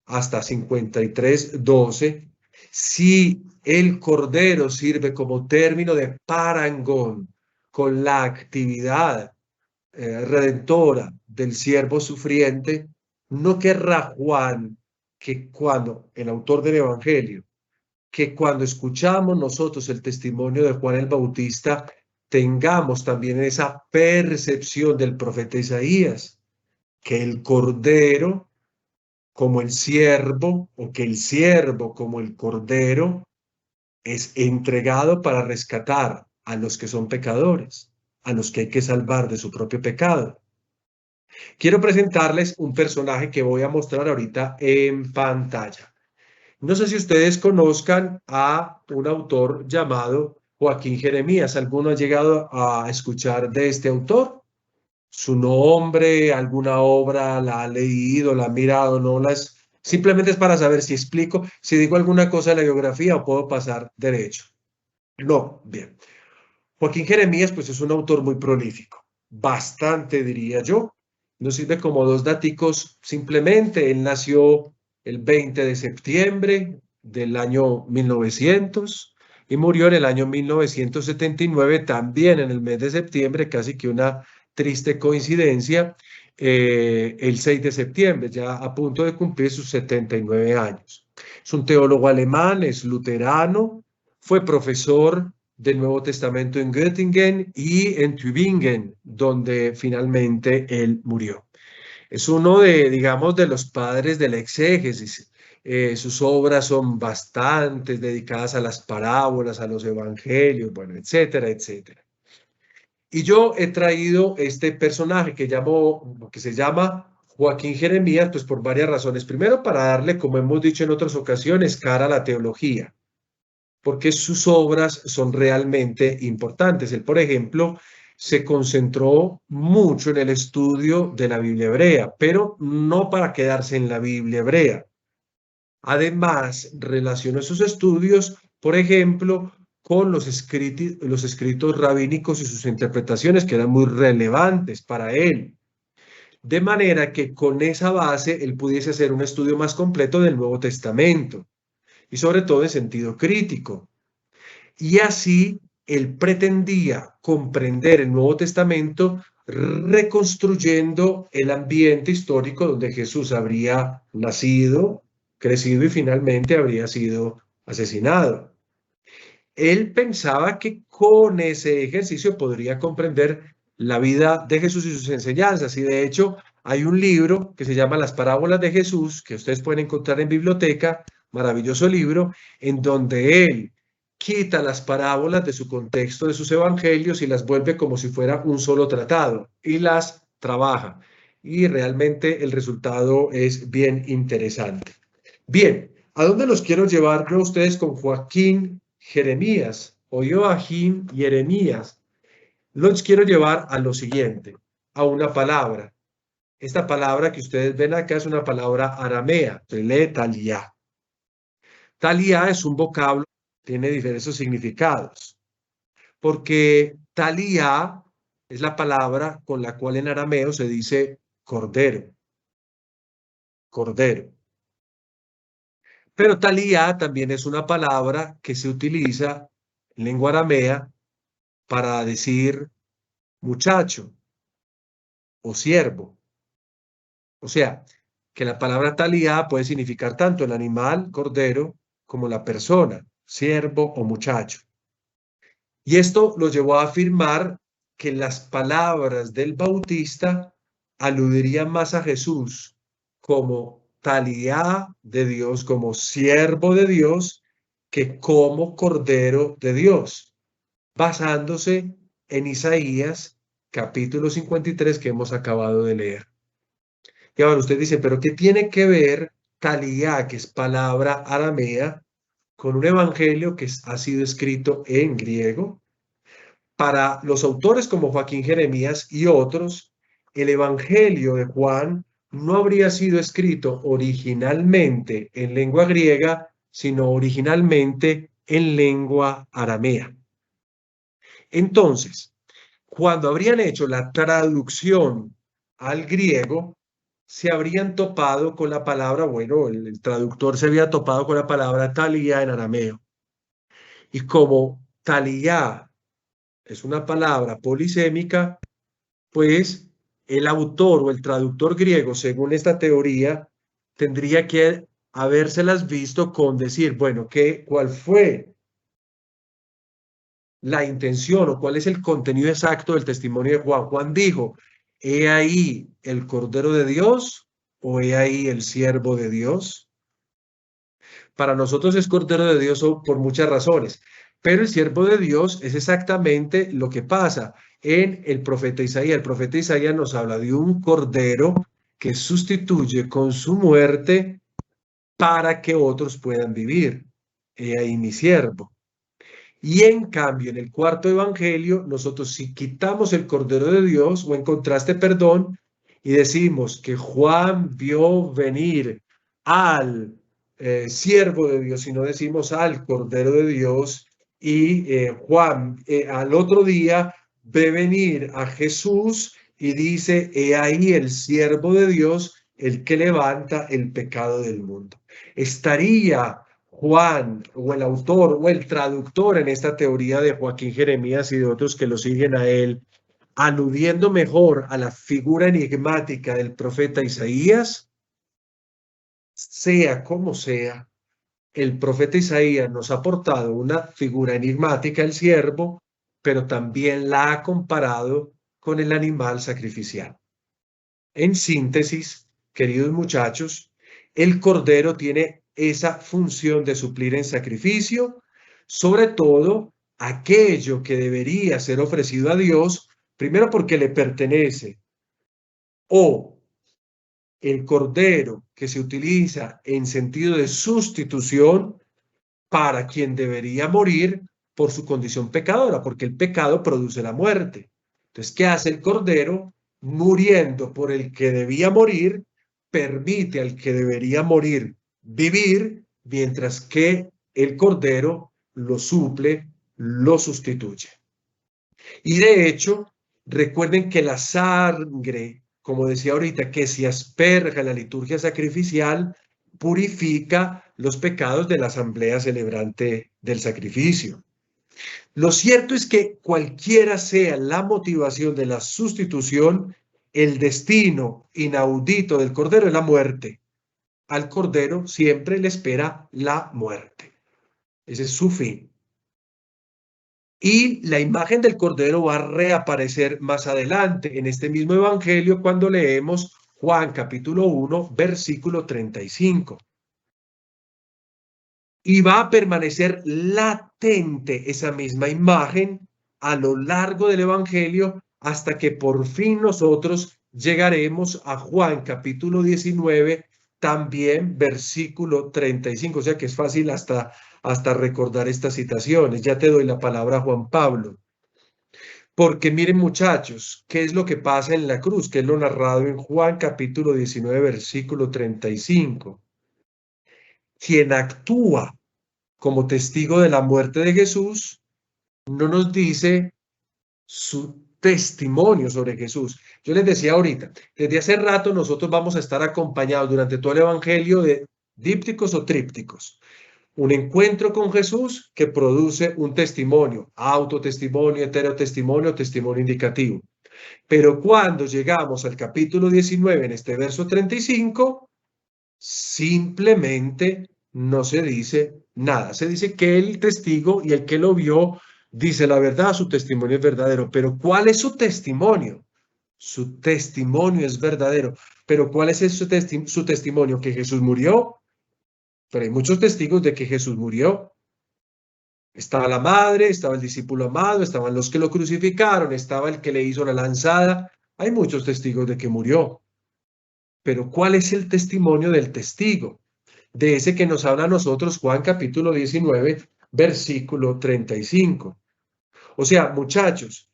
hasta 53:12, si el cordero sirve como término de parangón con la actividad redentora del siervo sufriente, no querrá Juan que cuando el autor del Evangelio, que cuando escuchamos nosotros el testimonio de Juan el Bautista, tengamos también esa percepción del profeta Isaías, que el cordero como el siervo, o que el siervo como el cordero, es entregado para rescatar a los que son pecadores, a los que hay que salvar de su propio pecado. Quiero presentarles un personaje que voy a mostrar ahorita en pantalla. No sé si ustedes conozcan a un autor llamado Joaquín Jeremías. ¿Alguno ha llegado a escuchar de este autor? Su nombre, alguna obra, la ha leído, la ha mirado, no las... Simplemente es para saber si explico, si digo alguna cosa de la biografía o puedo pasar derecho. No, bien. Joaquín Jeremías, pues es un autor muy prolífico, bastante diría yo. Nos sirve como dos daticos simplemente. Él nació el 20 de septiembre del año 1900 y murió en el año 1979, también en el mes de septiembre, casi que una triste coincidencia, el 6 de septiembre, ya a punto de cumplir sus 79 años. Es un teólogo alemán, es luterano, fue profesor del Nuevo Testamento en Göttingen y en Tübingen, donde finalmente él murió. Es uno de, digamos, de los padres de la exégesis. Sus obras son bastantes dedicadas a las parábolas, a los evangelios, bueno, etcétera, etcétera. Y yo he traído este personaje que se llama Joaquín Jeremías, pues por varias razones. Primero, para darle, como hemos dicho en otras ocasiones, cara a la teología. porque sus obras son realmente importantes. Él, por ejemplo, se concentró mucho en el estudio de la Biblia hebrea, pero no para quedarse en la Biblia hebrea. Además, relacionó sus estudios, por ejemplo, con los escritos rabínicos y sus interpretaciones, que eran muy relevantes para él. De manera que con esa base él pudiese hacer un estudio más completo del Nuevo Testamento y sobre todo en sentido crítico. Y así él pretendía comprender el Nuevo Testamento reconstruyendo el ambiente histórico donde Jesús habría nacido, crecido y finalmente habría sido asesinado. Él pensaba que con ese ejercicio podría comprender la vida de Jesús y sus enseñanzas. Y de hecho, hay un libro que se llama Las Parábolas de Jesús, que ustedes pueden encontrar en biblioteca, maravilloso libro, en donde él quita las parábolas de su contexto de sus evangelios y las vuelve como si fuera un solo tratado y las trabaja. Y realmente el resultado es bien interesante. Bien, ¿a dónde los quiero llevar yo a ustedes con Joaquín Jeremías o Joaquín Jeremías? Los quiero llevar a lo siguiente, a una palabra. Esta palabra que ustedes ven acá es una palabra aramea, se lee talía. Talía es un vocablo que tiene diversos significados, porque talía es la palabra con la cual en arameo se dice cordero, cordero. Pero talía también es una palabra que se utiliza en lengua aramea para decir muchacho o siervo. O sea, que la palabra talía puede significar tanto el animal, cordero, como la persona, siervo o muchacho. Y esto lo llevó a afirmar que las palabras del Bautista aludirían más a Jesús como talía de Dios, como siervo de Dios, que como cordero de Dios, basándose en Isaías capítulo 53 que hemos acabado de leer. Y ahora usted dice, pero ¿qué tiene que ver talía, que es palabra aramea, con un evangelio que ha sido escrito en griego? Para los autores como Joaquín Jeremías y otros, el Evangelio de Juan no habría sido escrito originalmente en lengua griega, sino originalmente en lengua aramea. Entonces, cuando habrían hecho la traducción al griego, se habrían topado con la palabra, bueno, el traductor se había topado con la palabra talía en arameo. Y como talía es una palabra polisémica, pues el autor o el traductor griego, según esta teoría, tendría que habérselas visto con decir, bueno, ¿cuál fue la intención o cuál es el contenido exacto del testimonio de Juan? Juan dijo, ¿he ahí el Cordero de Dios o he ahí el siervo de Dios? Para nosotros es Cordero de Dios por muchas razones, pero el siervo de Dios es exactamente lo que pasa en el profeta Isaías. El profeta Isaías nos habla de un cordero que sustituye con su muerte para que otros puedan vivir. He ahí mi siervo. Y en cambio, en el cuarto evangelio, nosotros si quitamos el Cordero de Dios o en contraste, perdón, y decimos que Juan vio venir al siervo de Dios, y no decimos al Cordero de Dios, y Juan al otro día ve venir a Jesús y dice, he ahí el siervo de Dios, el que levanta el pecado del mundo. Estaría Juan o el autor o el traductor en esta teoría de Joaquín Jeremías y de otros que lo siguen a él, aludiendo mejor a la figura enigmática del profeta Isaías, sea como sea, el profeta Isaías nos ha aportado una figura enigmática, el siervo, pero también la ha comparado con el animal sacrificial. En síntesis, queridos muchachos, el cordero tiene esa función de suplir en sacrificio, sobre todo aquello que debería ser ofrecido a Dios, primero porque le pertenece, o el cordero que se utiliza en sentido de sustitución, para quien debería morir por su condición pecadora, porque el pecado produce la muerte. Entonces, ¿qué hace el Cordero? Muriendo por el que debía morir, permite al que debería morir vivir, mientras que el Cordero lo suple, lo sustituye. Y de hecho, recuerden que la sangre, como decía ahorita, que se asperja en la liturgia sacrificial, purifica los pecados de la asamblea celebrante del sacrificio. Lo cierto es que cualquiera sea la motivación de la sustitución, el destino inaudito del Cordero es la muerte. Al Cordero siempre le espera la muerte. Ese es su fin. Y la imagen del Cordero va a reaparecer más adelante en este mismo Evangelio cuando leemos Juan capítulo 1, versículo 35. Y va a permanecer latente esa misma imagen a lo largo del Evangelio hasta que por fin nosotros llegaremos a Juan capítulo 19, también versículo 35. O sea que es fácil hasta recordar estas citaciones. Ya te doy la palabra, Juan Pablo. Porque miren muchachos, ¿qué es lo que pasa en la cruz? ¿Qué es lo narrado en Juan capítulo 19, versículo 35? Quien actúa como testigo de la muerte de Jesús no nos dice su testimonio sobre Jesús. Yo les decía ahorita, desde hace rato nosotros vamos a estar acompañados durante todo el Evangelio de dípticos o trípticos. Un encuentro con Jesús que produce un testimonio, autotestimonio, heterotestimonio, testimonio indicativo. Pero cuando llegamos al capítulo 19, en este verso 35, simplemente no se dice nada. Se dice que el testigo y el que lo vio dice la verdad, su testimonio es verdadero. Pero ¿cuál es su testimonio? Su testimonio es verdadero. Pero ¿cuál es su testimonio? ¿Que Jesús murió? Pero hay muchos testigos de que Jesús murió. Estaba la madre, estaba el discípulo amado, estaban los que lo crucificaron, estaba el que le hizo la lanzada. Hay muchos testigos de que murió. Pero ¿cuál es el testimonio del testigo? De ese que nos habla a nosotros Juan capítulo 19, versículo 35. O sea, muchachos,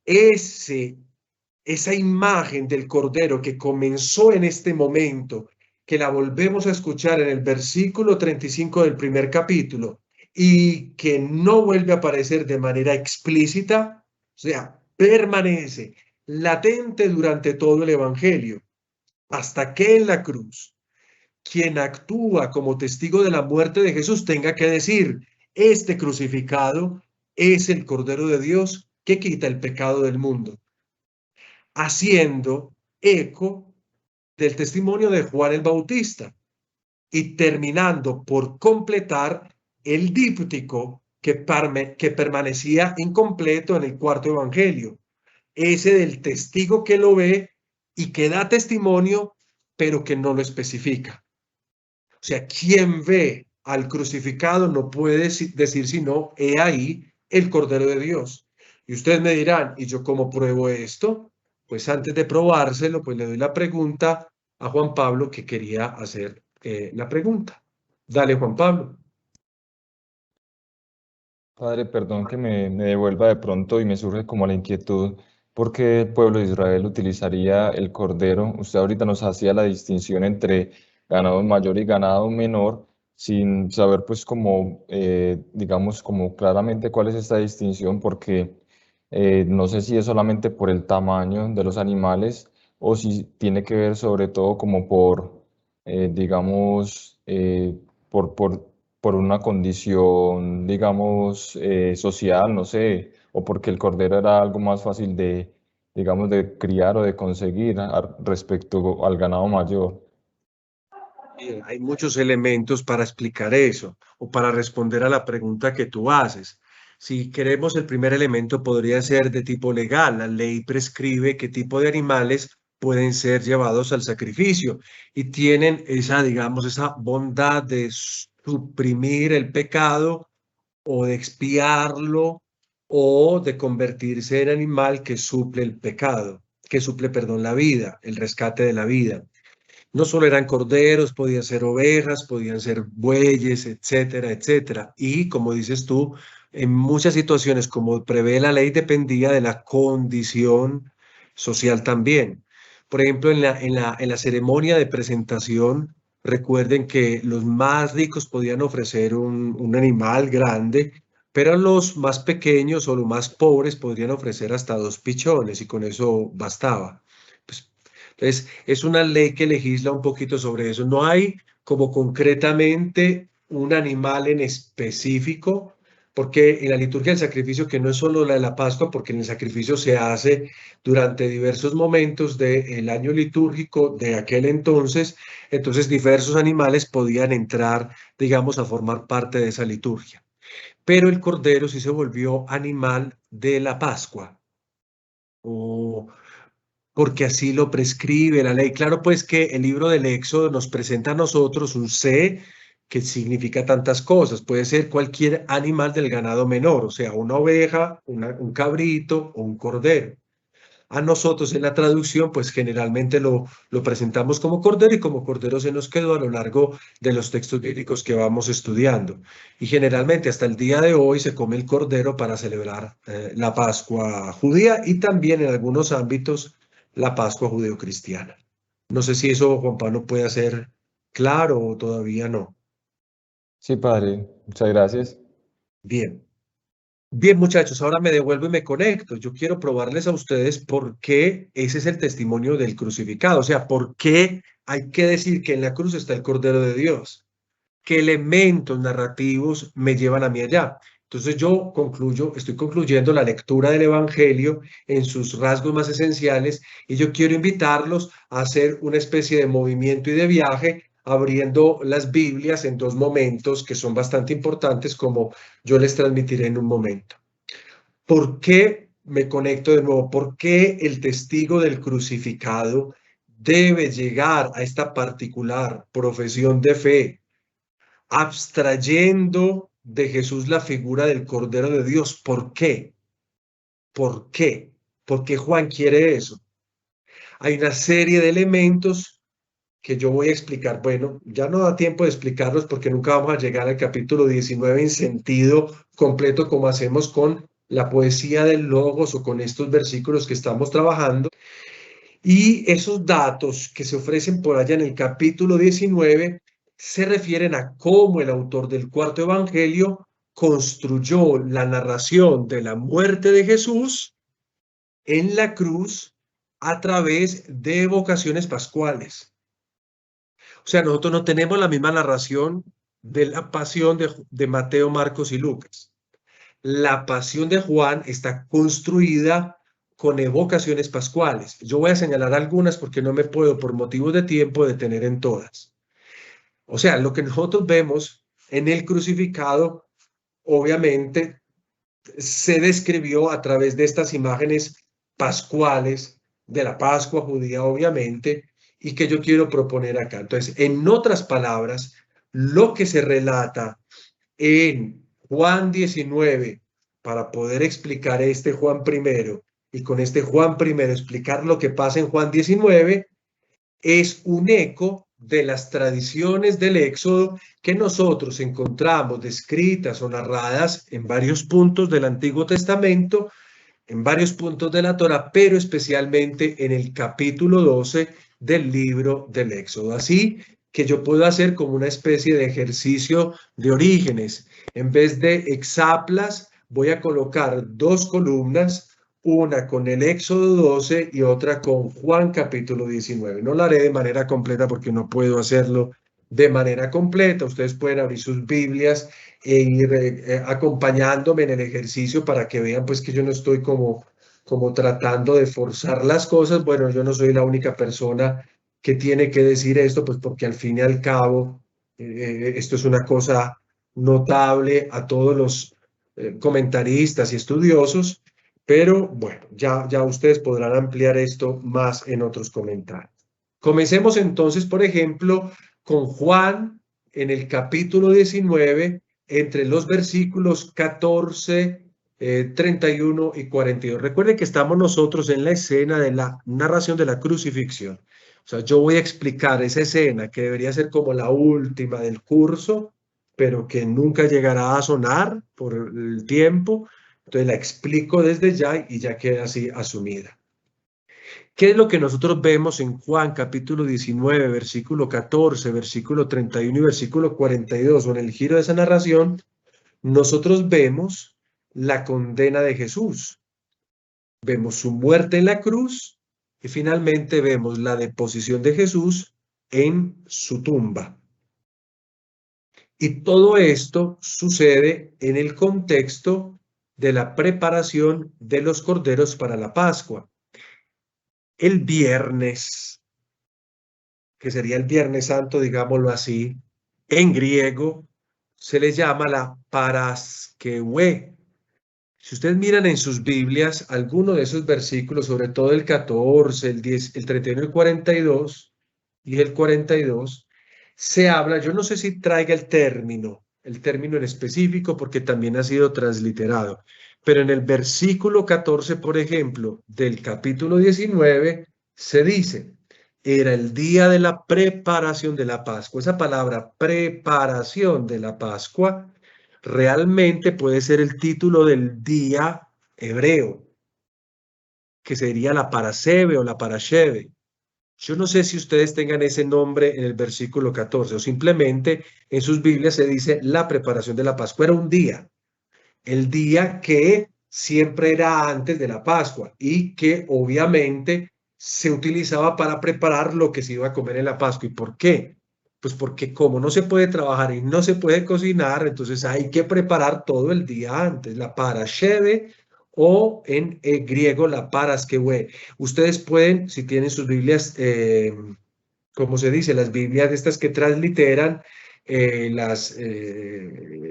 esa imagen del Cordero que comenzó en este momento, que la volvemos a escuchar en el versículo 35 del primer capítulo y que no vuelve a aparecer de manera explícita, o sea, permanece latente durante todo el Evangelio, hasta que en la cruz quien actúa como testigo de la muerte de Jesús tenga que decir, este crucificado es el Cordero de Dios que quita el pecado del mundo, haciendo eco del testimonio de Juan el Bautista y terminando por completar el díptico que permanecía incompleto en el cuarto evangelio, ese del testigo que lo ve y que da testimonio, pero que no lo especifica. O sea, quien ve al crucificado no puede decir sino, he ahí el Cordero de Dios. Y ustedes me dirán, ¿y yo cómo pruebo esto? Pues antes de probárselo, pues le doy la pregunta a Juan Pablo que quería hacer la pregunta. Dale, Juan Pablo. Padre, perdón que me devuelva de pronto y me surge como la inquietud, ¿por qué el pueblo de Israel utilizaría el cordero? Usted ahorita nos hacía la distinción entre ganado mayor y ganado menor, sin saber pues como, digamos, como claramente cuál es esta distinción, porque no sé si es solamente por el tamaño de los animales o si tiene que ver sobre todo como por, digamos, por una condición, digamos, social, no sé, o porque el cordero era algo más fácil de, digamos, de criar o de conseguir respecto al ganado mayor. Bien, hay muchos elementos para explicar eso o para responder a la pregunta que tú haces. Si queremos, el primer elemento podría ser de tipo legal. La ley prescribe qué tipo de animales pueden ser llevados al sacrificio y tienen esa, digamos, esa bondad de suprimir el pecado o de expiarlo o de convertirse en animal que suple el pecado, que suple, perdón, la vida, el rescate de la vida. No solo eran corderos, podían ser ovejas, podían ser bueyes, etcétera, etcétera. Y como dices tú, en muchas situaciones, como prevé la ley, dependía de la condición social también. Por ejemplo, en la ceremonia de presentación, recuerden que los más ricos podían ofrecer un animal grande, pero los más pequeños o los más pobres podrían ofrecer hasta 2 pichones y con eso bastaba. Pues, entonces, es una ley que legisla un poquito sobre eso. No hay como concretamente un animal en específico, porque en la liturgia del sacrificio, que no es solo la de la Pascua, porque en el sacrificio se hace durante diversos momentos del año litúrgico de aquel entonces diversos animales podían entrar, digamos, a formar parte de esa liturgia. Pero el cordero sí se volvió animal de la Pascua. O porque así lo prescribe la ley. Claro, pues que el libro del Éxodo nos presenta a nosotros un C que significa tantas cosas. Puede ser cualquier animal del ganado menor, o sea, una oveja, un cabrito o un cordero. A nosotros en la traducción, pues generalmente lo presentamos como cordero y como cordero se nos quedó a lo largo de los textos bíblicos que vamos estudiando. Y generalmente hasta el día de hoy se come el cordero para celebrar la Pascua judía y también en algunos ámbitos la Pascua judeocristiana. No sé si eso Juan Pablo puede hacer claro o todavía no. Sí, padre, muchas gracias. Bien. Bien, muchachos, ahora me devuelvo y me conecto. Yo quiero probarles a ustedes por qué ese es el testimonio del crucificado. O sea, por qué hay que decir que en la cruz está el Cordero de Dios. ¿Qué elementos narrativos me llevan a mí allá? Entonces yo estoy concluyendo la lectura del Evangelio en sus rasgos más esenciales y yo quiero invitarlos a hacer una especie de movimiento y de viaje abriendo las Biblias en 2 momentos que son bastante importantes, como yo les transmitiré en un momento. ¿Por qué me conecto de nuevo? ¿Por qué el testigo del crucificado debe llegar a esta particular profesión de fe, abstrayendo de Jesús la figura del Cordero de Dios? ¿Por qué? ¿Por qué? ¿Por qué Juan quiere eso? Hay una serie de elementos que yo voy a explicar. Bueno, ya no da tiempo de explicarlos porque nunca vamos a llegar al capítulo 19 en sentido completo como hacemos con la poesía del Logos o con estos versículos que estamos trabajando. Y esos datos que se ofrecen por allá en el capítulo 19 se refieren a cómo el autor del cuarto evangelio construyó la narración de la muerte de Jesús en la cruz a través de evocaciones pascuales. O sea, nosotros no tenemos la misma narración de la pasión de Mateo, Marcos y Lucas. La pasión de Juan está construida con evocaciones pascuales. Yo voy a señalar algunas porque no me puedo, por motivos de tiempo, detener en todas. O sea, lo que nosotros vemos en el crucificado, obviamente, se describió a través de estas imágenes pascuales de la Pascua judía, obviamente, y que yo quiero proponer acá. Entonces, en otras palabras, lo que se relata en Juan 19, para poder explicar este Juan primero, y con este Juan primero explicar lo que pasa en Juan 19, es un eco de las tradiciones del Éxodo que nosotros encontramos descritas o narradas en varios puntos del Antiguo Testamento, en varios puntos de la Torá, pero especialmente en el capítulo 12 del libro del Éxodo. Así que yo puedo hacer como una especie de ejercicio de orígenes. En vez de hexaplas, voy a colocar 2 columnas, una con el Éxodo 12 y otra con Juan capítulo 19. No la haré de manera completa porque no puedo hacerlo de manera completa. Ustedes pueden abrir sus Biblias e ir acompañándome en el ejercicio para que vean pues que yo no estoy como tratando de forzar las cosas. Bueno, yo no soy la única persona que tiene que decir esto, pues porque al fin y al cabo esto es una cosa notable a todos los comentaristas y estudiosos, pero bueno, ya ustedes podrán ampliar esto más en otros comentarios. Comencemos entonces, por ejemplo, con Juan en el capítulo 19, entre los versículos 14, 31 y 42. Recuerden que estamos nosotros en la escena de la narración de la crucifixión. O sea, yo voy a explicar esa escena que debería ser como la última del curso, pero que nunca llegará a sonar por el tiempo. Entonces la explico desde ya y ya queda así asumida. ¿Qué es lo que nosotros vemos en Juan capítulo 19, versículo 14, versículo 31 y versículo 42? O en el giro de esa narración, nosotros vemos la condena de Jesús. Vemos su muerte en la cruz y finalmente vemos la deposición de Jesús en su tumba. Y todo esto sucede en el contexto de la preparación de los corderos para la Pascua. El viernes, que sería el Viernes Santo, digámoslo así, en griego se le llama la Paraskeue. Si ustedes miran en sus Biblias, alguno de esos versículos, sobre todo el 14, el 10, el 31 y el 42, y el 42, se habla, yo no sé si traiga el término en específico, porque también ha sido transliterado, pero en el versículo 14, por ejemplo, del capítulo 19, se dice, era el día de la preparación de la Pascua. Esa palabra, preparación de la Pascua, realmente puede ser el título del día hebreo, que sería la Parasebe o la Parasheve. Yo no sé si ustedes tengan ese nombre en el versículo 14 o simplemente en sus Biblias se dice la preparación de la Pascua. Era un día, el día que siempre era antes de la Pascua y que obviamente se utilizaba para preparar lo que se iba a comer en la Pascua. ¿Y por qué? Pues porque como no se puede trabajar y no se puede cocinar, entonces hay que preparar todo el día antes, la parasheve o en griego la paraskeue. Ustedes pueden, si tienen sus Biblias, como se dice, las Biblias estas que transliteran,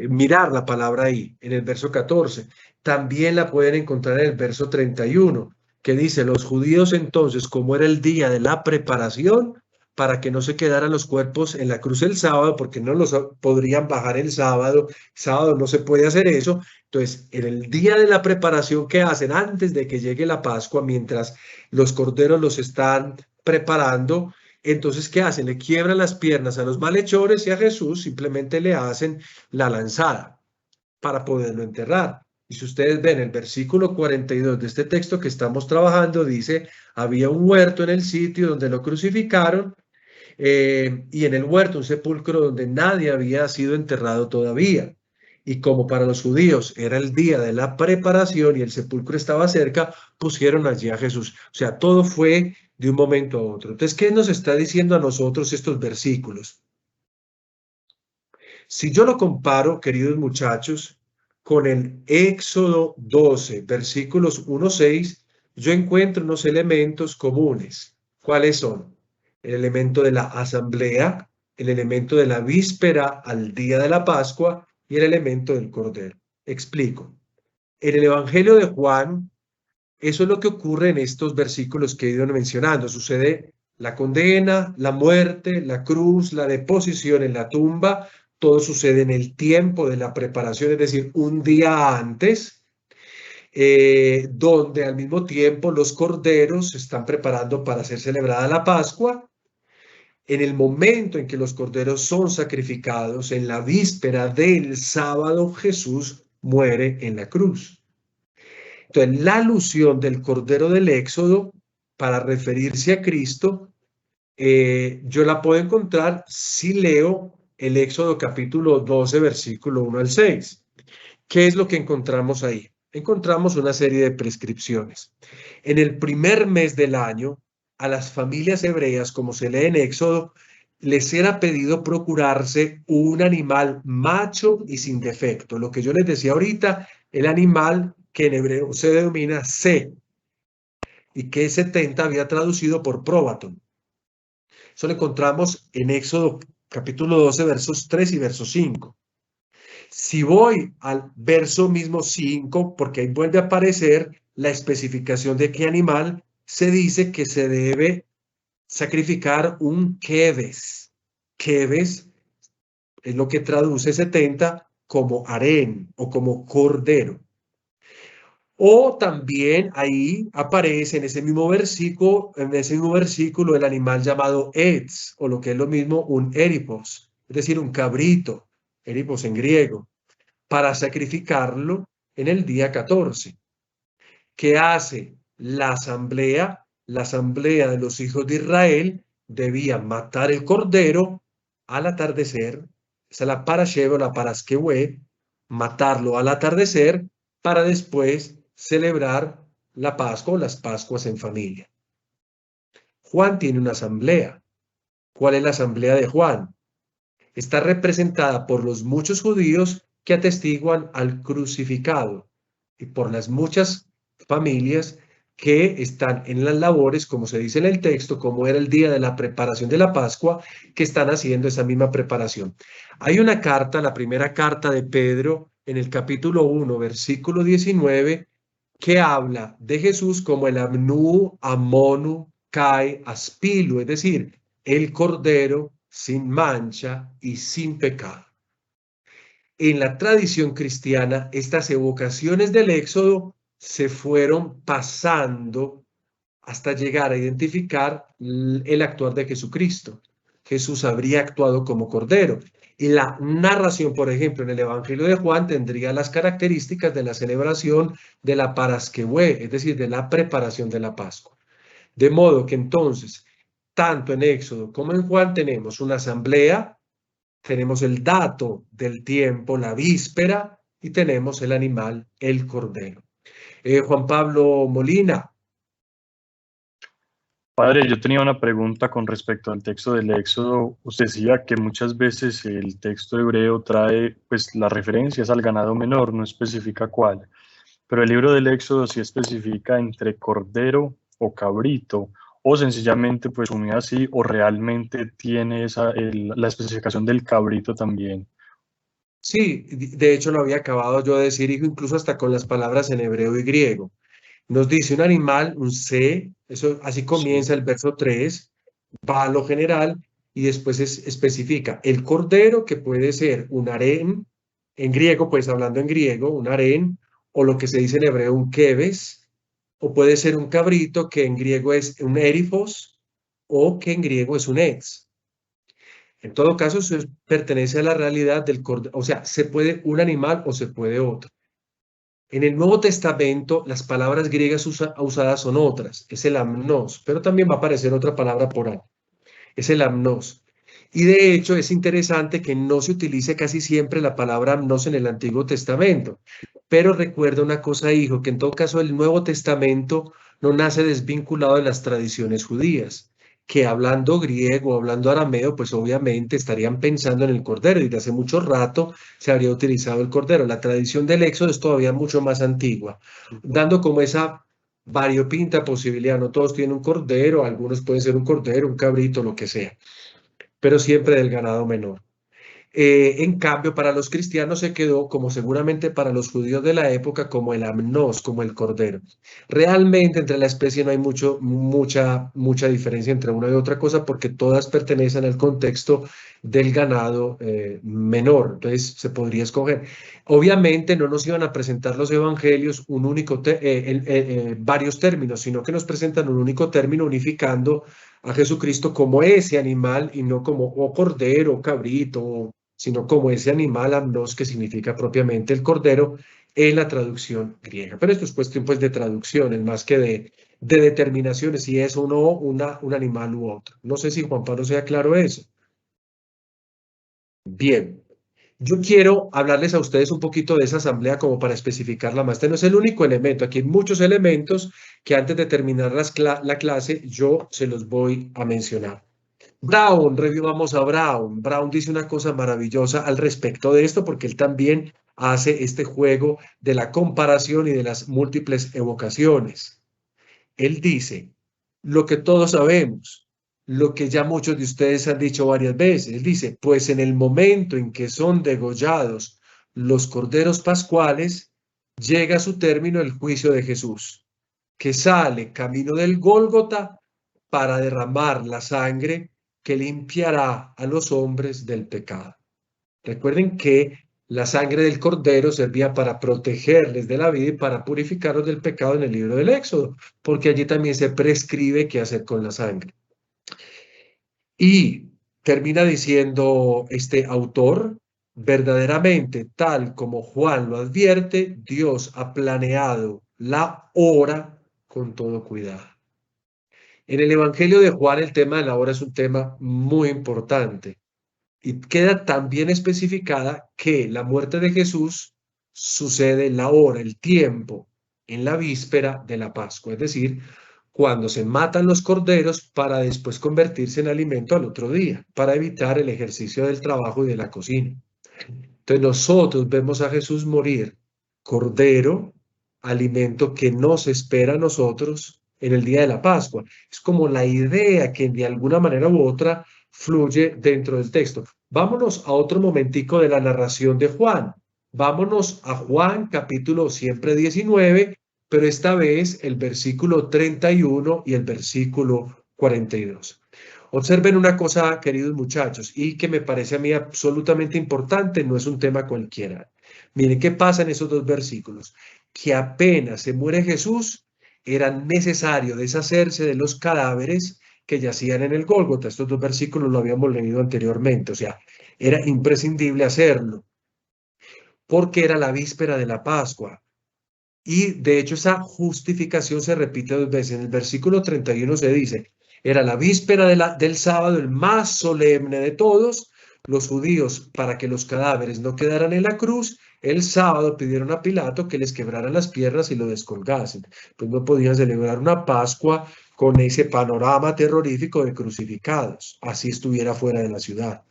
mirar la palabra ahí, en el verso 14. También la pueden encontrar en el verso 31, que dice, los judíos entonces, como era el día de la preparación, para que no se quedaran los cuerpos en la cruz el sábado, porque no los podrían bajar el sábado no se puede hacer eso. Entonces, en el día de la preparación que hacen antes de que llegue la Pascua, mientras los corderos los están preparando, entonces, ¿qué hacen? Le quiebran las piernas a los malhechores y a Jesús simplemente le hacen la lanzada para poderlo enterrar. Y si ustedes ven el versículo 42 de este texto que estamos trabajando, dice, había un huerto en el sitio donde lo crucificaron y en el huerto un sepulcro donde nadie había sido enterrado todavía. Y como para los judíos era el día de la preparación y el sepulcro estaba cerca, pusieron allí a Jesús. O sea, todo fue de un momento a otro. Entonces, ¿qué nos está diciendo a nosotros estos versículos? Si yo lo comparo, queridos muchachos, con el Éxodo 12, versículos 1-6, yo encuentro unos elementos comunes. ¿Cuáles son? El elemento de la asamblea, el elemento de la víspera al día de la Pascua y el elemento del Cordero. Explico. En el Evangelio de Juan, eso es lo que ocurre en estos versículos que he ido mencionando. Sucede la condena, la muerte, la cruz, la deposición en la tumba. Todo sucede en el tiempo de la preparación, es decir, un día antes, donde al mismo tiempo los corderos se están preparando para ser celebrada la Pascua. En el momento en que los corderos son sacrificados, en la víspera del sábado, Jesús muere en la cruz. Entonces, la alusión del Cordero del Éxodo para referirse a Cristo, yo la puedo encontrar si leo el Éxodo capítulo 12, versículo 1 al 6. ¿Qué es lo que encontramos ahí? Encontramos una serie de prescripciones. En el primer mes del año, a las familias hebreas, como se lee en Éxodo, les era pedido procurarse un animal macho y sin defecto. Lo que yo les decía ahorita, el animal que en hebreo se denomina se, y que 70 había traducido por próbaton. Eso lo encontramos en Éxodo capítulo 12, versos 3 y verso 5. Si voy al verso mismo 5, porque ahí vuelve a aparecer la especificación de qué animal, se dice que se debe sacrificar un keves. Keves es lo que traduce 70 como harén o como cordero. O también ahí aparece en ese mismo versículo el animal llamado Etz, o lo que es lo mismo, un éripos, es decir, un cabrito, éripos en griego, para sacrificarlo en el día 14. ¿Qué hace la asamblea? La asamblea de los hijos de Israel debía matar el cordero al atardecer, esa es la parasheva o la paraskewe, matarlo al atardecer para después celebrar la Pascua o las Pascuas en familia. Juan tiene una asamblea. ¿Cuál es la asamblea de Juan? Está representada por los muchos judíos que atestiguan al crucificado y por las muchas familias que están en las labores, como se dice en el texto, como era el día de la preparación de la Pascua, que están haciendo esa misma preparación. Hay una carta, la primera carta de Pedro, en el capítulo 1, versículo 19, que habla de Jesús como el Amnú, Amonu, Kai, Aspilu, es decir, el Cordero sin mancha y sin pecado. En la tradición cristiana, estas evocaciones del Éxodo se fueron pasando hasta llegar a identificar el actuar de Jesucristo. Jesús habría actuado como Cordero. Y la narración, por ejemplo, en el Evangelio de Juan tendría las características de la celebración de la Paraskewe, es decir, de la preparación de la Pascua. De modo que entonces, tanto en Éxodo como en Juan tenemos una asamblea, tenemos el dato del tiempo, la víspera, y tenemos el animal, el cordero. Juan Pablo Molina. Padre, yo tenía una pregunta con respecto al texto del Éxodo. Usted decía que muchas veces el texto hebreo trae pues las referencias al ganado menor, no especifica cuál, pero el libro del Éxodo sí especifica entre cordero o cabrito, o sencillamente pues une así, o realmente tiene la especificación del cabrito también. Sí, de hecho lo había acabado yo de decir, incluso hasta con las palabras en hebreo y griego. Nos dice un animal, un C, eso así comienza el verso 3, va a lo general y después especifica el cordero, que puede ser un harén, en griego, pues hablando en griego, un harén, o lo que se dice en hebreo, un keves, o puede ser un cabrito, que en griego es un érifos, o que en griego es un ex. En todo caso, eso pertenece a la realidad del cordero, o sea, se puede un animal o se puede otro. En el Nuevo Testamento, las palabras griegas usadas son otras, es el amnos, pero también va a aparecer otra palabra por ahí, es el amnos. Y de hecho es interesante que no se utilice casi siempre la palabra amnos en el Antiguo Testamento, pero recuerda una cosa, hijo, que en todo caso el Nuevo Testamento no nace desvinculado de las tradiciones judías, que hablando griego o hablando arameo, pues obviamente estarían pensando en el cordero, y desde hace mucho rato se habría utilizado el cordero. La tradición del Éxodo es todavía mucho más antigua, dando como esa variopinta posibilidad. No todos tienen un cordero, algunos pueden ser un cordero, un cabrito, lo que sea, pero siempre del ganado menor. En cambio, para los cristianos se quedó, como seguramente para los judíos de la época, como el amnos, como el cordero. Realmente entre la especie no hay mucha diferencia entre una y otra cosa, porque todas pertenecen al contexto del ganado menor. Entonces se podría escoger. Obviamente no nos iban a presentar los evangelios varios términos, sino que nos presentan un único término unificando a Jesucristo como ese animal y no como o cordero, o cabrito, sino como ese animal amnos, que significa propiamente el cordero en la traducción griega. Pero esto es cuestión pues de traducciones más que de determinaciones, si es o no un animal u otro. No sé si Juan Pablo sea claro eso. Bien. Yo quiero hablarles a ustedes un poquito de esa asamblea como para especificarla más. Este no es el único elemento, aquí hay muchos elementos que antes de terminar la clase yo se los voy a mencionar. Brown, revivamos a Brown. Brown dice una cosa maravillosa al respecto de esto porque él también hace este juego de la comparación y de las múltiples evocaciones. Él dice lo que todos sabemos, lo que ya muchos de ustedes han dicho varias veces. Él dice, pues en el momento en que son degollados los corderos pascuales, llega a su término el juicio de Jesús, que sale camino del Gólgota para derramar la sangre que limpiará a los hombres del pecado. Recuerden que La sangre del cordero servía para protegerles de la vida y para purificarlos del pecado en el libro del Éxodo, porque allí también se prescribe qué hacer con la sangre. Y termina diciendo este autor, verdaderamente, tal como Juan lo advierte, Dios ha planeado la hora con todo cuidado. En el Evangelio de Juan el tema de la hora es un tema muy importante y queda tan bien especificada que la muerte de Jesús sucede la hora, el tiempo, en la víspera de la Pascua, es decir, cuando se matan los corderos para después convertirse en alimento al otro día, para evitar el ejercicio del trabajo y de la cocina. Entonces nosotros vemos a Jesús morir, cordero, alimento que nos espera a nosotros en el día de la Pascua. Es como la idea que de alguna manera u otra fluye dentro del texto. Vámonos a otro momentico de la narración de Juan. Vámonos a Juan capítulo siempre 19, pero esta vez el versículo 31 y el versículo 42. Observen una cosa, queridos muchachos, y que me parece a mí absolutamente importante, no es un tema cualquiera. Miren qué pasa en esos dos versículos, que apenas se muere Jesús, era necesario deshacerse de los cadáveres que yacían en el Gólgota. Estos dos versículos lo habíamos leído anteriormente, o sea, era imprescindible hacerlo, porque era la víspera de la Pascua. Y de hecho esa justificación se repite dos veces. En el versículo 31 se dice, era la víspera del sábado, el más solemne de todos. Los judíos, para que los cadáveres no quedaran en la cruz, el sábado pidieron a Pilato que les quebraran las piernas y lo descolgasen. Pues no podían celebrar una Pascua con ese panorama terrorífico de crucificados, así estuviera fuera de la ciudad.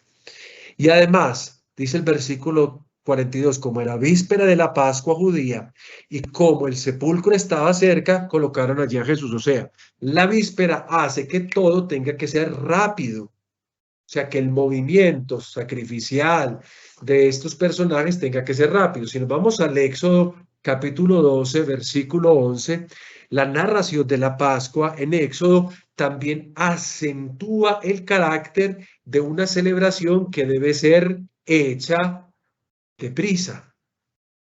Y además, dice el versículo 42, como era víspera de la Pascua judía y como el sepulcro estaba cerca, colocaron allí a Jesús. O sea, la víspera hace que todo tenga que ser rápido. O sea, que el movimiento sacrificial de estos personajes tenga que ser rápido. Si nos vamos al Éxodo capítulo 12, versículo 11, la narración de la Pascua en Éxodo también acentúa el carácter de una celebración que debe ser hecha deprisa,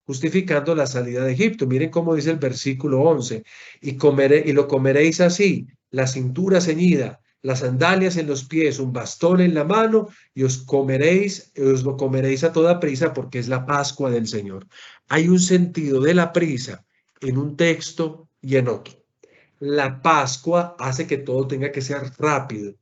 justificando la salida de Egipto. Miren cómo dice el versículo 11, y lo comeréis así, la cintura ceñida, las sandalias en los pies, un bastón en la mano, y os lo comeréis a toda prisa, porque es la Pascua del Señor. Hay un sentido de la prisa en un texto y en otro. La Pascua hace que todo tenga que ser rápido,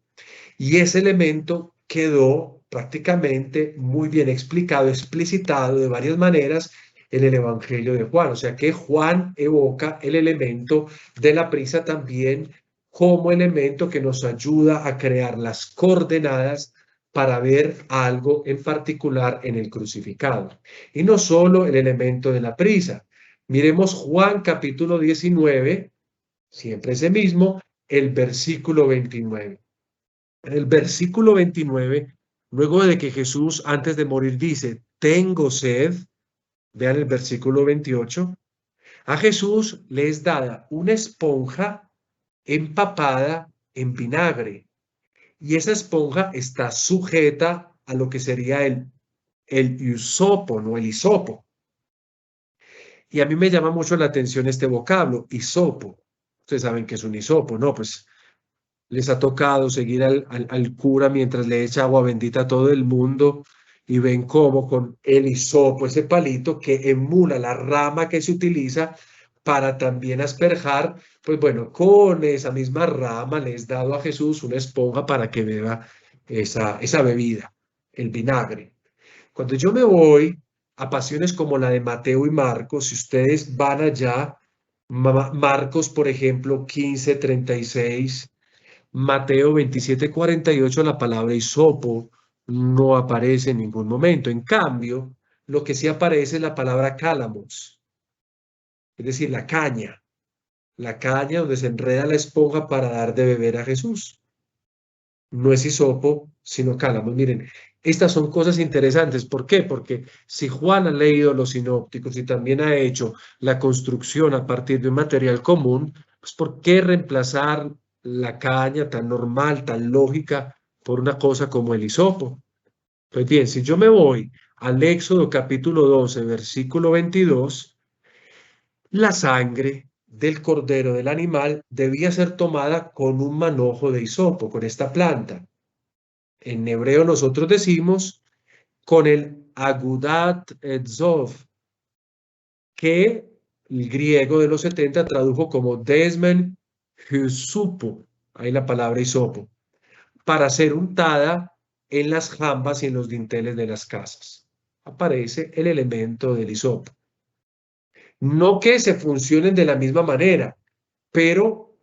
y ese elemento quedó prácticamente muy bien explicado, explicitado de varias maneras en el Evangelio de Juan. O sea que Juan evoca el elemento de la prisa también como elemento que nos ayuda a crear las coordenadas para ver algo en particular en el crucificado. Y no solo el elemento de la prisa. Miremos Juan capítulo 19, siempre ese mismo, el versículo 29. En el versículo 29, luego de que Jesús antes de morir dice, tengo sed, vean el versículo 28, a Jesús le es dada una esponja empapada en vinagre, y esa esponja está sujeta a lo que sería el hisopo, no el hisopo. Y a mí me llama mucho la atención este vocablo, hisopo. Ustedes saben que es un hisopo, ¿no? Pues les ha tocado seguir al cura mientras le echa agua bendita a todo el mundo y ven cómo con el hisopo, ese palito que emula la rama que se utiliza para también asperjar, pues bueno, con esa misma rama le es dado a Jesús una esponja para que beba esa bebida, el vinagre. Cuando yo me voy a pasiones como la de Mateo y Marcos, si ustedes van allá, Marcos, por ejemplo, 15:36, Mateo 27:48, la palabra hisopo no aparece en ningún momento. En cambio, lo que sí aparece es la palabra cálamos, es decir, la caña donde se enreda la esponja para dar de beber a Jesús. No es hisopo, sino cálamos. Miren, estas son cosas interesantes. ¿Por qué? Porque si Juan ha leído los sinópticos y también ha hecho la construcción a partir de un material común, pues ¿por qué reemplazar la caña tan normal, tan lógica, por una cosa como el hisopo? Pues bien, si yo me voy al Éxodo capítulo 12, versículo 22, la sangre del cordero del animal debía ser tomada con un manojo de hisopo, con esta planta. En hebreo nosotros decimos con el agudat etzov, que el griego de los 70 tradujo como desmen hysupo, ahí la palabra hisopo, para ser untada en las jambas y en los dinteles de las casas. Aparece el elemento del hisopo. No que se funcionen de la misma manera, pero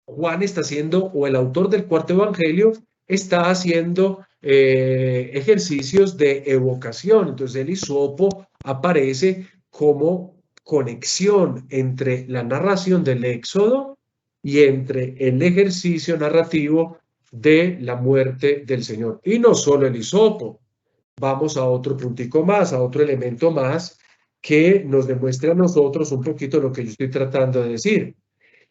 Juan está haciendo, o el autor del cuarto evangelio, está haciendo ejercicios de evocación. Entonces el hisopo aparece como conexión entre la narración del Éxodo y entre el ejercicio narrativo de la muerte del Señor. Y no solo el hisopo, vamos a otro puntico más, a otro elemento más que nos demuestre a nosotros un poquito lo que yo estoy tratando de decir.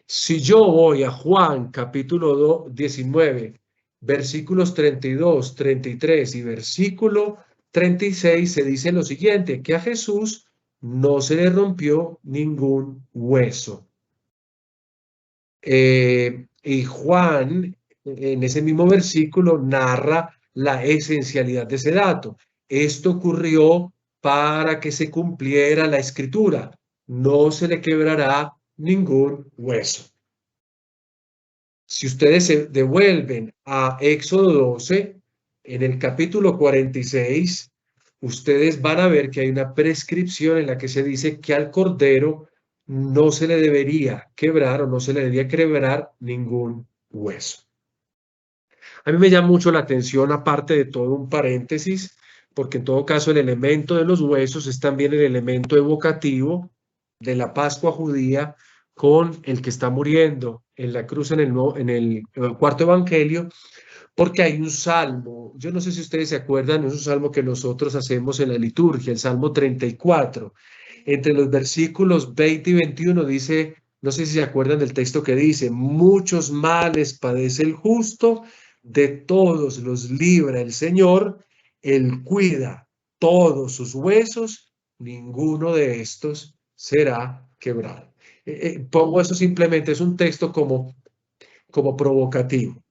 Si yo voy a Juan capítulo 19, versículos 32, 33 y versículo 36, se dice lo siguiente, que a Jesús no se le rompió ningún hueso. Y Juan, en ese mismo versículo, narra la esencialidad de ese dato. Esto ocurrió para que se cumpliera la escritura. No se le quebrará ningún hueso. Si ustedes se devuelven a Éxodo 12, en el capítulo 46, ustedes van a ver que hay una prescripción en la que se dice que al cordero no se le debería quebrar o no se le debería quebrar ningún hueso. A mí me llama mucho la atención, aparte de todo un paréntesis, porque en todo caso el elemento de los huesos es también el elemento evocativo de la Pascua judía con el que está muriendo en la cruz en el cuarto evangelio, porque hay un salmo, yo no sé si ustedes se acuerdan, es un salmo que nosotros hacemos en la liturgia, el Salmo 34, entre los versículos 20 y 21 dice, no sé si se acuerdan del texto que dice, muchos males padece el justo, de todos los libra el Señor, Él cuida todos sus huesos, ninguno de estos será quebrado. Pongo eso simplemente, es un texto como provocativo,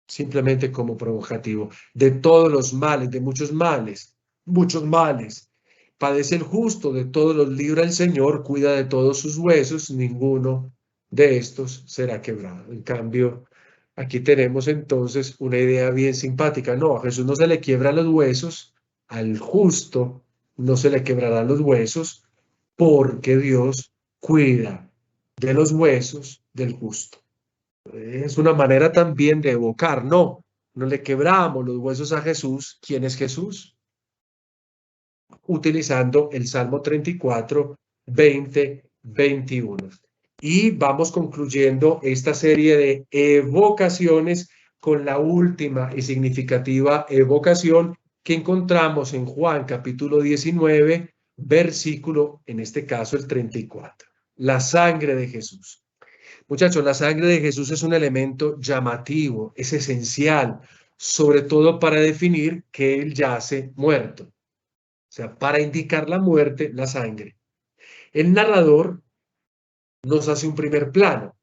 simplemente como provocativo. De todos los males, de muchos males, padece el justo, de todos los libra el Señor, cuida de todos sus huesos, ninguno de estos será quebrado. En cambio, aquí tenemos entonces una idea bien simpática. No, a Jesús no se le quiebran los huesos, al justo no se le quebrarán los huesos, porque Dios cuida de los huesos del justo. Es una manera también de evocar, no le quebramos los huesos a Jesús. ¿Quién es Jesús? Utilizando el Salmo 34, 20, 21. Y vamos concluyendo esta serie de evocaciones con la última y significativa evocación que encontramos en Juan capítulo 19, versículo, en este caso el 34. La sangre de Jesús. Muchachos, la sangre de Jesús es un elemento llamativo, es esencial, sobre todo para definir que Él yace muerto. O sea, para indicar la muerte, la sangre. El narrador nos hace un primer plano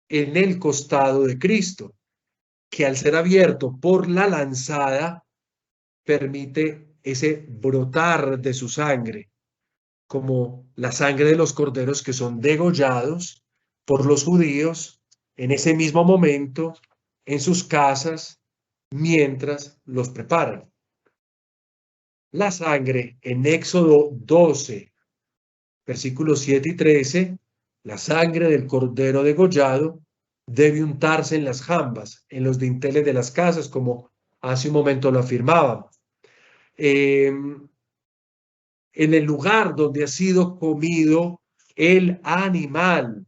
en el costado de Cristo, que al ser abierto por la lanzada, permite ese brotar de su sangre, como la sangre de los corderos que son degollados por los judíos en ese mismo momento en sus casas mientras los preparan. La sangre en Éxodo 12, versículos 7 y 13, la sangre del cordero degollado debe untarse en las jambas, en los dinteles de las casas, como hace un momento lo afirmábamos. En el lugar donde ha sido comido el animal,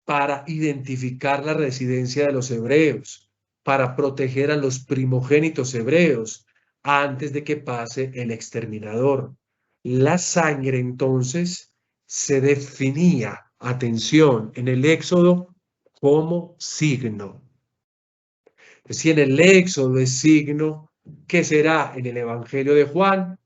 para identificar la residencia de los hebreos, para proteger a los primogénitos hebreos antes de que pase el exterminador. La sangre entonces se definía, atención, en el Éxodo como signo. Si en el Éxodo es signo, que será en el Evangelio de Juan.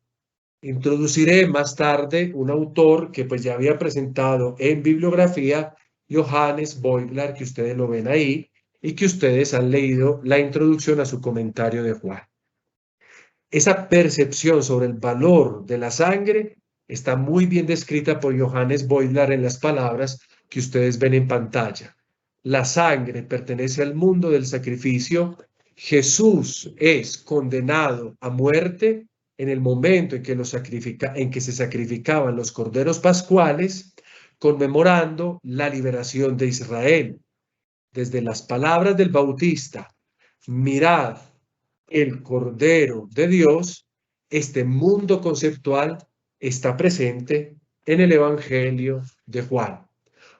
Introduciré más tarde un autor que pues ya había presentado en bibliografía, Johannes Beugler, que ustedes lo ven ahí, y que ustedes han leído la introducción a su comentario de Juan. Esa percepción sobre el valor de la sangre está muy bien descrita por Johannes Beugler en las palabras que ustedes ven en pantalla. La sangre pertenece al mundo del sacrificio. Jesús es condenado a muerte en el momento en que se sacrificaban los corderos pascuales, conmemorando la liberación de Israel. Desde las palabras del Bautista, mirad el Cordero de Dios, este mundo conceptual está presente en el Evangelio de Juan,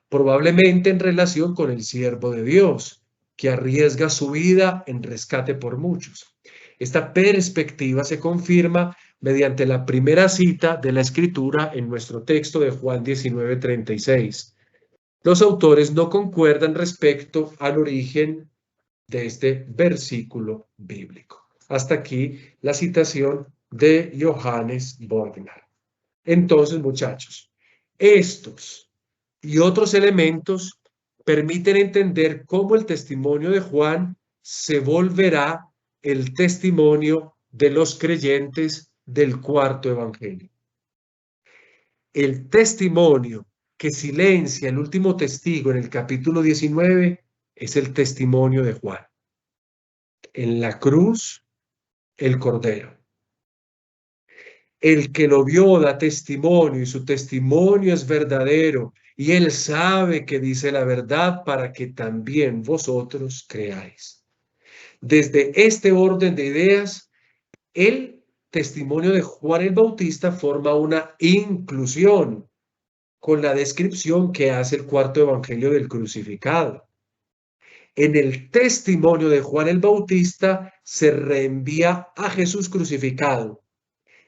probablemente en relación con el siervo de Dios, que arriesga su vida en rescate por muchos. Esta perspectiva se confirma mediante la primera cita de la Escritura en nuestro texto de Juan 19:36. Los autores no concuerdan respecto al origen de este versículo bíblico. Hasta aquí la citación de Johannes Beugler. Entonces, muchachos, estos y otros elementos permiten entender cómo el testimonio de Juan se volverá el testimonio de los creyentes del cuarto evangelio. El testimonio que silencia el último testigo en el capítulo 19 es el testimonio de Juan. En la cruz, el Cordero. El que lo vio da testimonio y su testimonio es verdadero y él sabe que dice la verdad para que también vosotros creáis. Desde este orden de ideas, el testimonio de Juan el Bautista forma una inclusión con la descripción que hace el cuarto evangelio del crucificado. En el testimonio de Juan el Bautista se reenvía a Jesús crucificado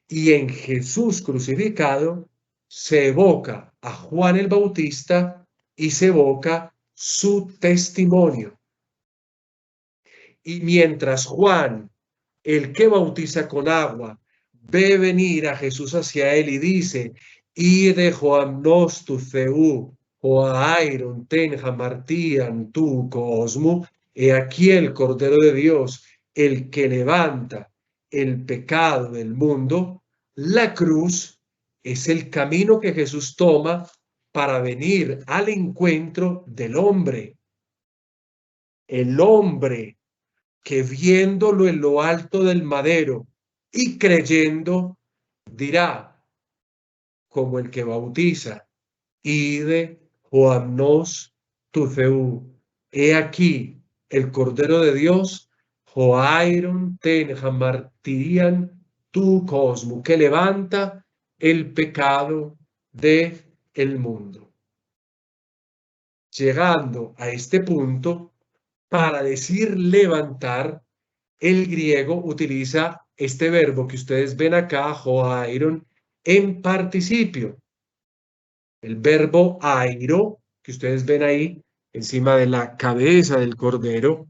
y en Jesús crucificado se evoca a Juan el Bautista y se evoca su testimonio. Y mientras Juan, el que bautiza con agua, ve venir a Jesús hacia él y dice, Ide Joamnos tu Theú, Joairon ten hamartían tu cosmo, he aquí el Cordero de Dios, el que levanta el pecado del mundo. La cruz es el camino que Jesús toma para venir al encuentro del hombre. El hombre que viéndolo en lo alto del madero y creyendo, dirá, como el que bautiza, Ide Joamnos tu Theú, he aquí el Cordero de Dios, Joairon ten hamartían tu cosmo, que levanta el pecado del mundo. Llegando a este punto, para decir levantar, el griego utiliza este verbo que ustedes ven acá, joairon, en participio. El verbo airo, que ustedes ven ahí encima de la cabeza del cordero,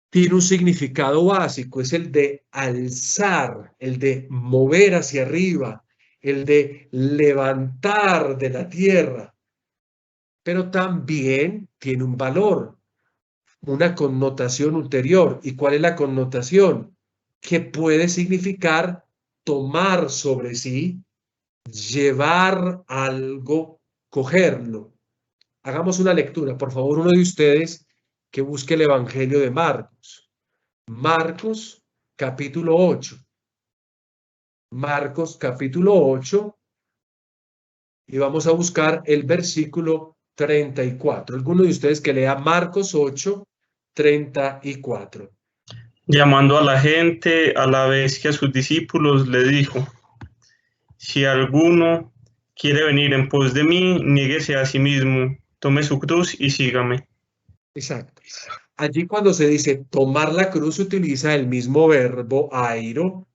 tiene un significado básico, es el de alzar, el de mover hacia arriba, el de levantar de la tierra, pero también tiene un valor, una connotación ulterior. ¿Y cuál es la connotación? Que puede significar tomar sobre sí, llevar algo, cogerlo. Hagamos una lectura, por favor, uno de ustedes que busque el Evangelio de Marcos. Marcos, capítulo 8. Marcos, capítulo 8. Y vamos a buscar el versículo 34. ¿Alguno de ustedes que lea Marcos 8, 34? Llamando a la gente a la vez que a sus discípulos, le dijo, si alguno quiere venir en pos de mí, niéguese a sí mismo, tome su cruz y sígame. Exacto. Allí cuando se dice tomar la cruz se utiliza el mismo verbo airo,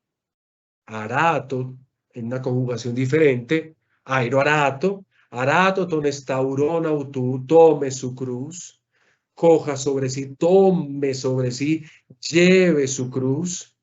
arato, en una conjugación diferente, airo arato, arato ton estauron autu, tome su cruz, coja sobre sí, tome sobre sí, lleve su cruz.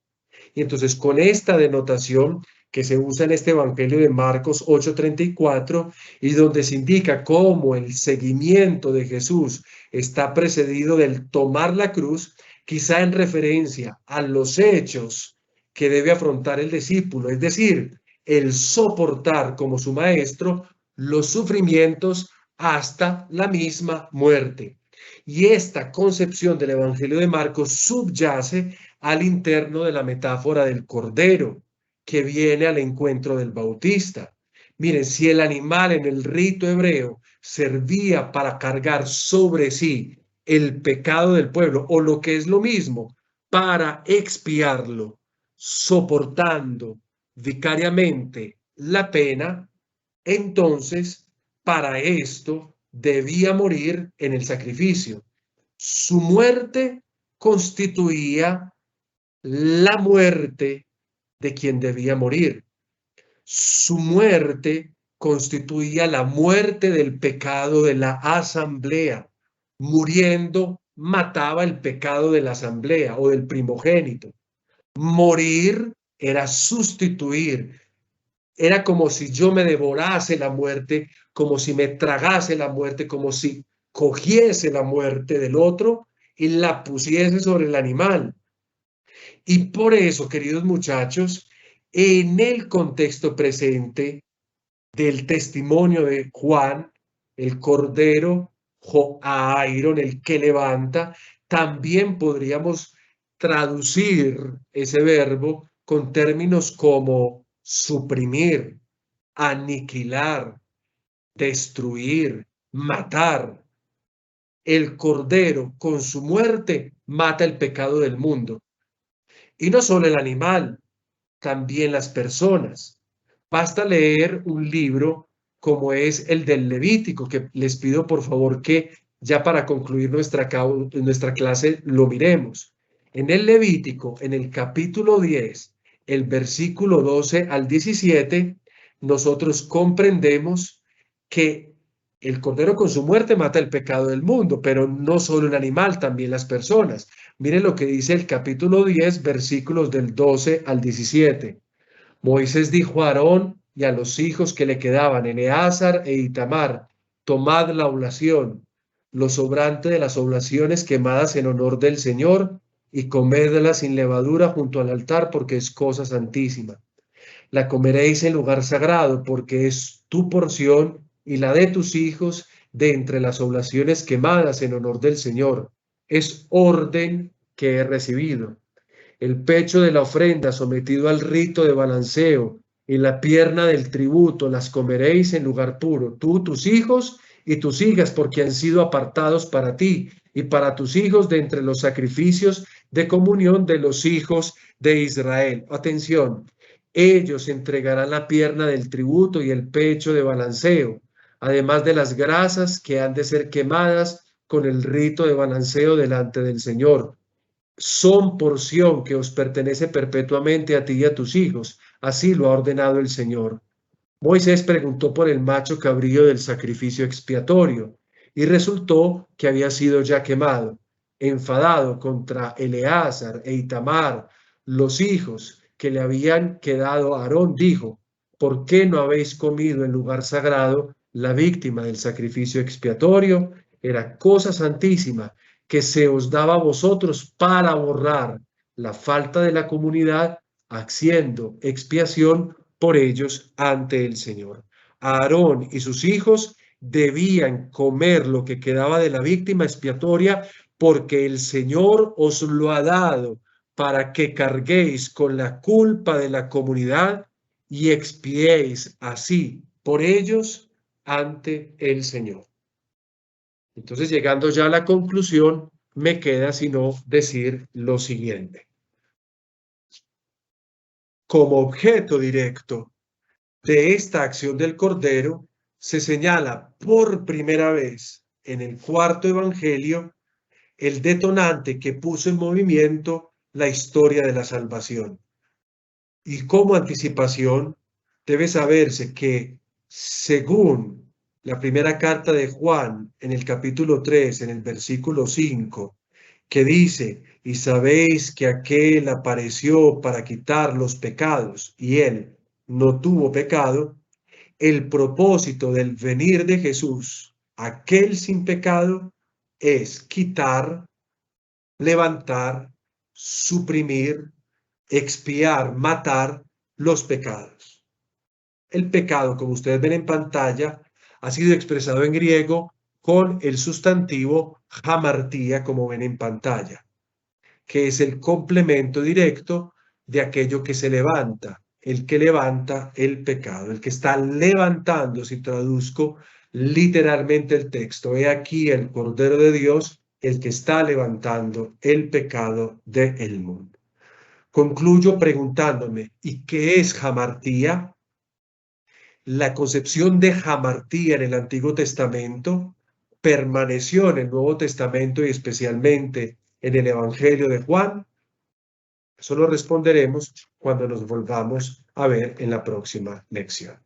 Y entonces con esta denotación que se usa en este Evangelio de Marcos 8:34 y donde se indica cómo el seguimiento de Jesús está precedido del tomar la cruz, quizá en referencia a los hechos que debe afrontar el discípulo, es decir, el soportar como su maestro los sufrimientos hasta la misma muerte. Y esta concepción del Evangelio de Marcos subyace al interno de la metáfora del cordero que viene al encuentro del bautista. Miren, si el animal en el rito hebreo servía para cargar sobre sí el pecado del pueblo, o lo que es lo mismo, para expiarlo, soportando vicariamente la pena, entonces para esto debía morir en el sacrificio. Su muerte constituía la muerte de quien debía morir. Su muerte constituía la muerte del pecado de la asamblea. Muriendo, mataba el pecado de la asamblea o del primogénito. Morir era sustituir. Era como si yo me devorase la muerte, como si me tragase la muerte, como si cogiese la muerte del otro y la pusiese sobre el animal. Y por eso, queridos muchachos, en el contexto presente del testimonio de Juan, el cordero Joairón, el que levanta, también podríamos traducir ese verbo con términos como suprimir, aniquilar, destruir, matar. El cordero con su muerte mata el pecado del mundo. Y no solo el animal, también las personas. Basta leer un libro como es el del Levítico, que les pido por favor que ya para concluir nuestra clase lo miremos. En el Levítico, en el capítulo 10, el versículo 12 al 17, nosotros comprendemos que el cordero con su muerte mata el pecado del mundo, pero no solo el animal, también las personas. Miren lo que dice el capítulo 10, versículos del 12 al 17. Moisés dijo a Aarón y a los hijos que le quedaban, Eleazar e Itamar, tomad la oblación, lo sobrante de las oblaciones quemadas en honor del Señor, y comedla sin levadura junto al altar, porque es cosa santísima. La comeréis en lugar sagrado, porque es tu porción y la de tus hijos de entre las oblaciones quemadas en honor del Señor. Es orden que he recibido. El pecho de la ofrenda sometido al rito de balanceo y la pierna del tributo las comeréis en lugar puro, tú, tus hijos y tus hijas, porque han sido apartados para ti y para tus hijos de entre los sacrificios de comunión de los hijos de Israel. Atención, ellos entregarán la pierna del tributo y el pecho de balanceo, además de las grasas que han de ser quemadas con el rito de balanceo delante del Señor. Son porción que os pertenece perpetuamente a ti y a tus hijos. Así lo ha ordenado el Señor. Moisés preguntó por el macho cabrío del sacrificio expiatorio y resultó que había sido ya quemado. Enfadado contra Eleazar e Itamar, los hijos que le habían quedado a Aarón, dijo: ¿por qué no habéis comido en lugar sagrado la víctima del sacrificio expiatorio? Era cosa santísima que se os daba a vosotros para borrar la falta de la comunidad, haciendo expiación por ellos ante el Señor. Aarón y sus hijos debían comer lo que quedaba de la víctima expiatoria, porque el Señor os lo ha dado para que carguéis con la culpa de la comunidad y expiéis así por ellos ante el Señor. Entonces, llegando ya a la conclusión, me queda sino decir lo siguiente. Como objeto directo de esta acción del Cordero, se señala por primera vez en el cuarto evangelio el detonante que puso en movimiento la historia de la salvación. Y como anticipación, debe saberse que, según la primera carta de Juan, en el capítulo 3, en el versículo 5, que dice, y sabéis que aquel apareció para quitar los pecados, y él no tuvo pecado, el propósito del venir de Jesús, aquel sin pecado, es quitar, levantar, suprimir, expiar, matar los pecados. El pecado, como ustedes ven en pantalla, ha sido expresado en griego con el sustantivo hamartía, como ven en pantalla, que es el complemento directo de aquello que se levanta, el que levanta el pecado, el que está levantando, si traduzco literalmente el texto. He aquí el Cordero de Dios, el que está levantando el pecado del mundo. Concluyo preguntándome, ¿y qué es hamartía? La concepción de hamartía en el Antiguo Testamento permaneció en el Nuevo Testamento y especialmente en el Evangelio de Juan. Eso lo responderemos cuando nos volvamos a ver en la próxima lección.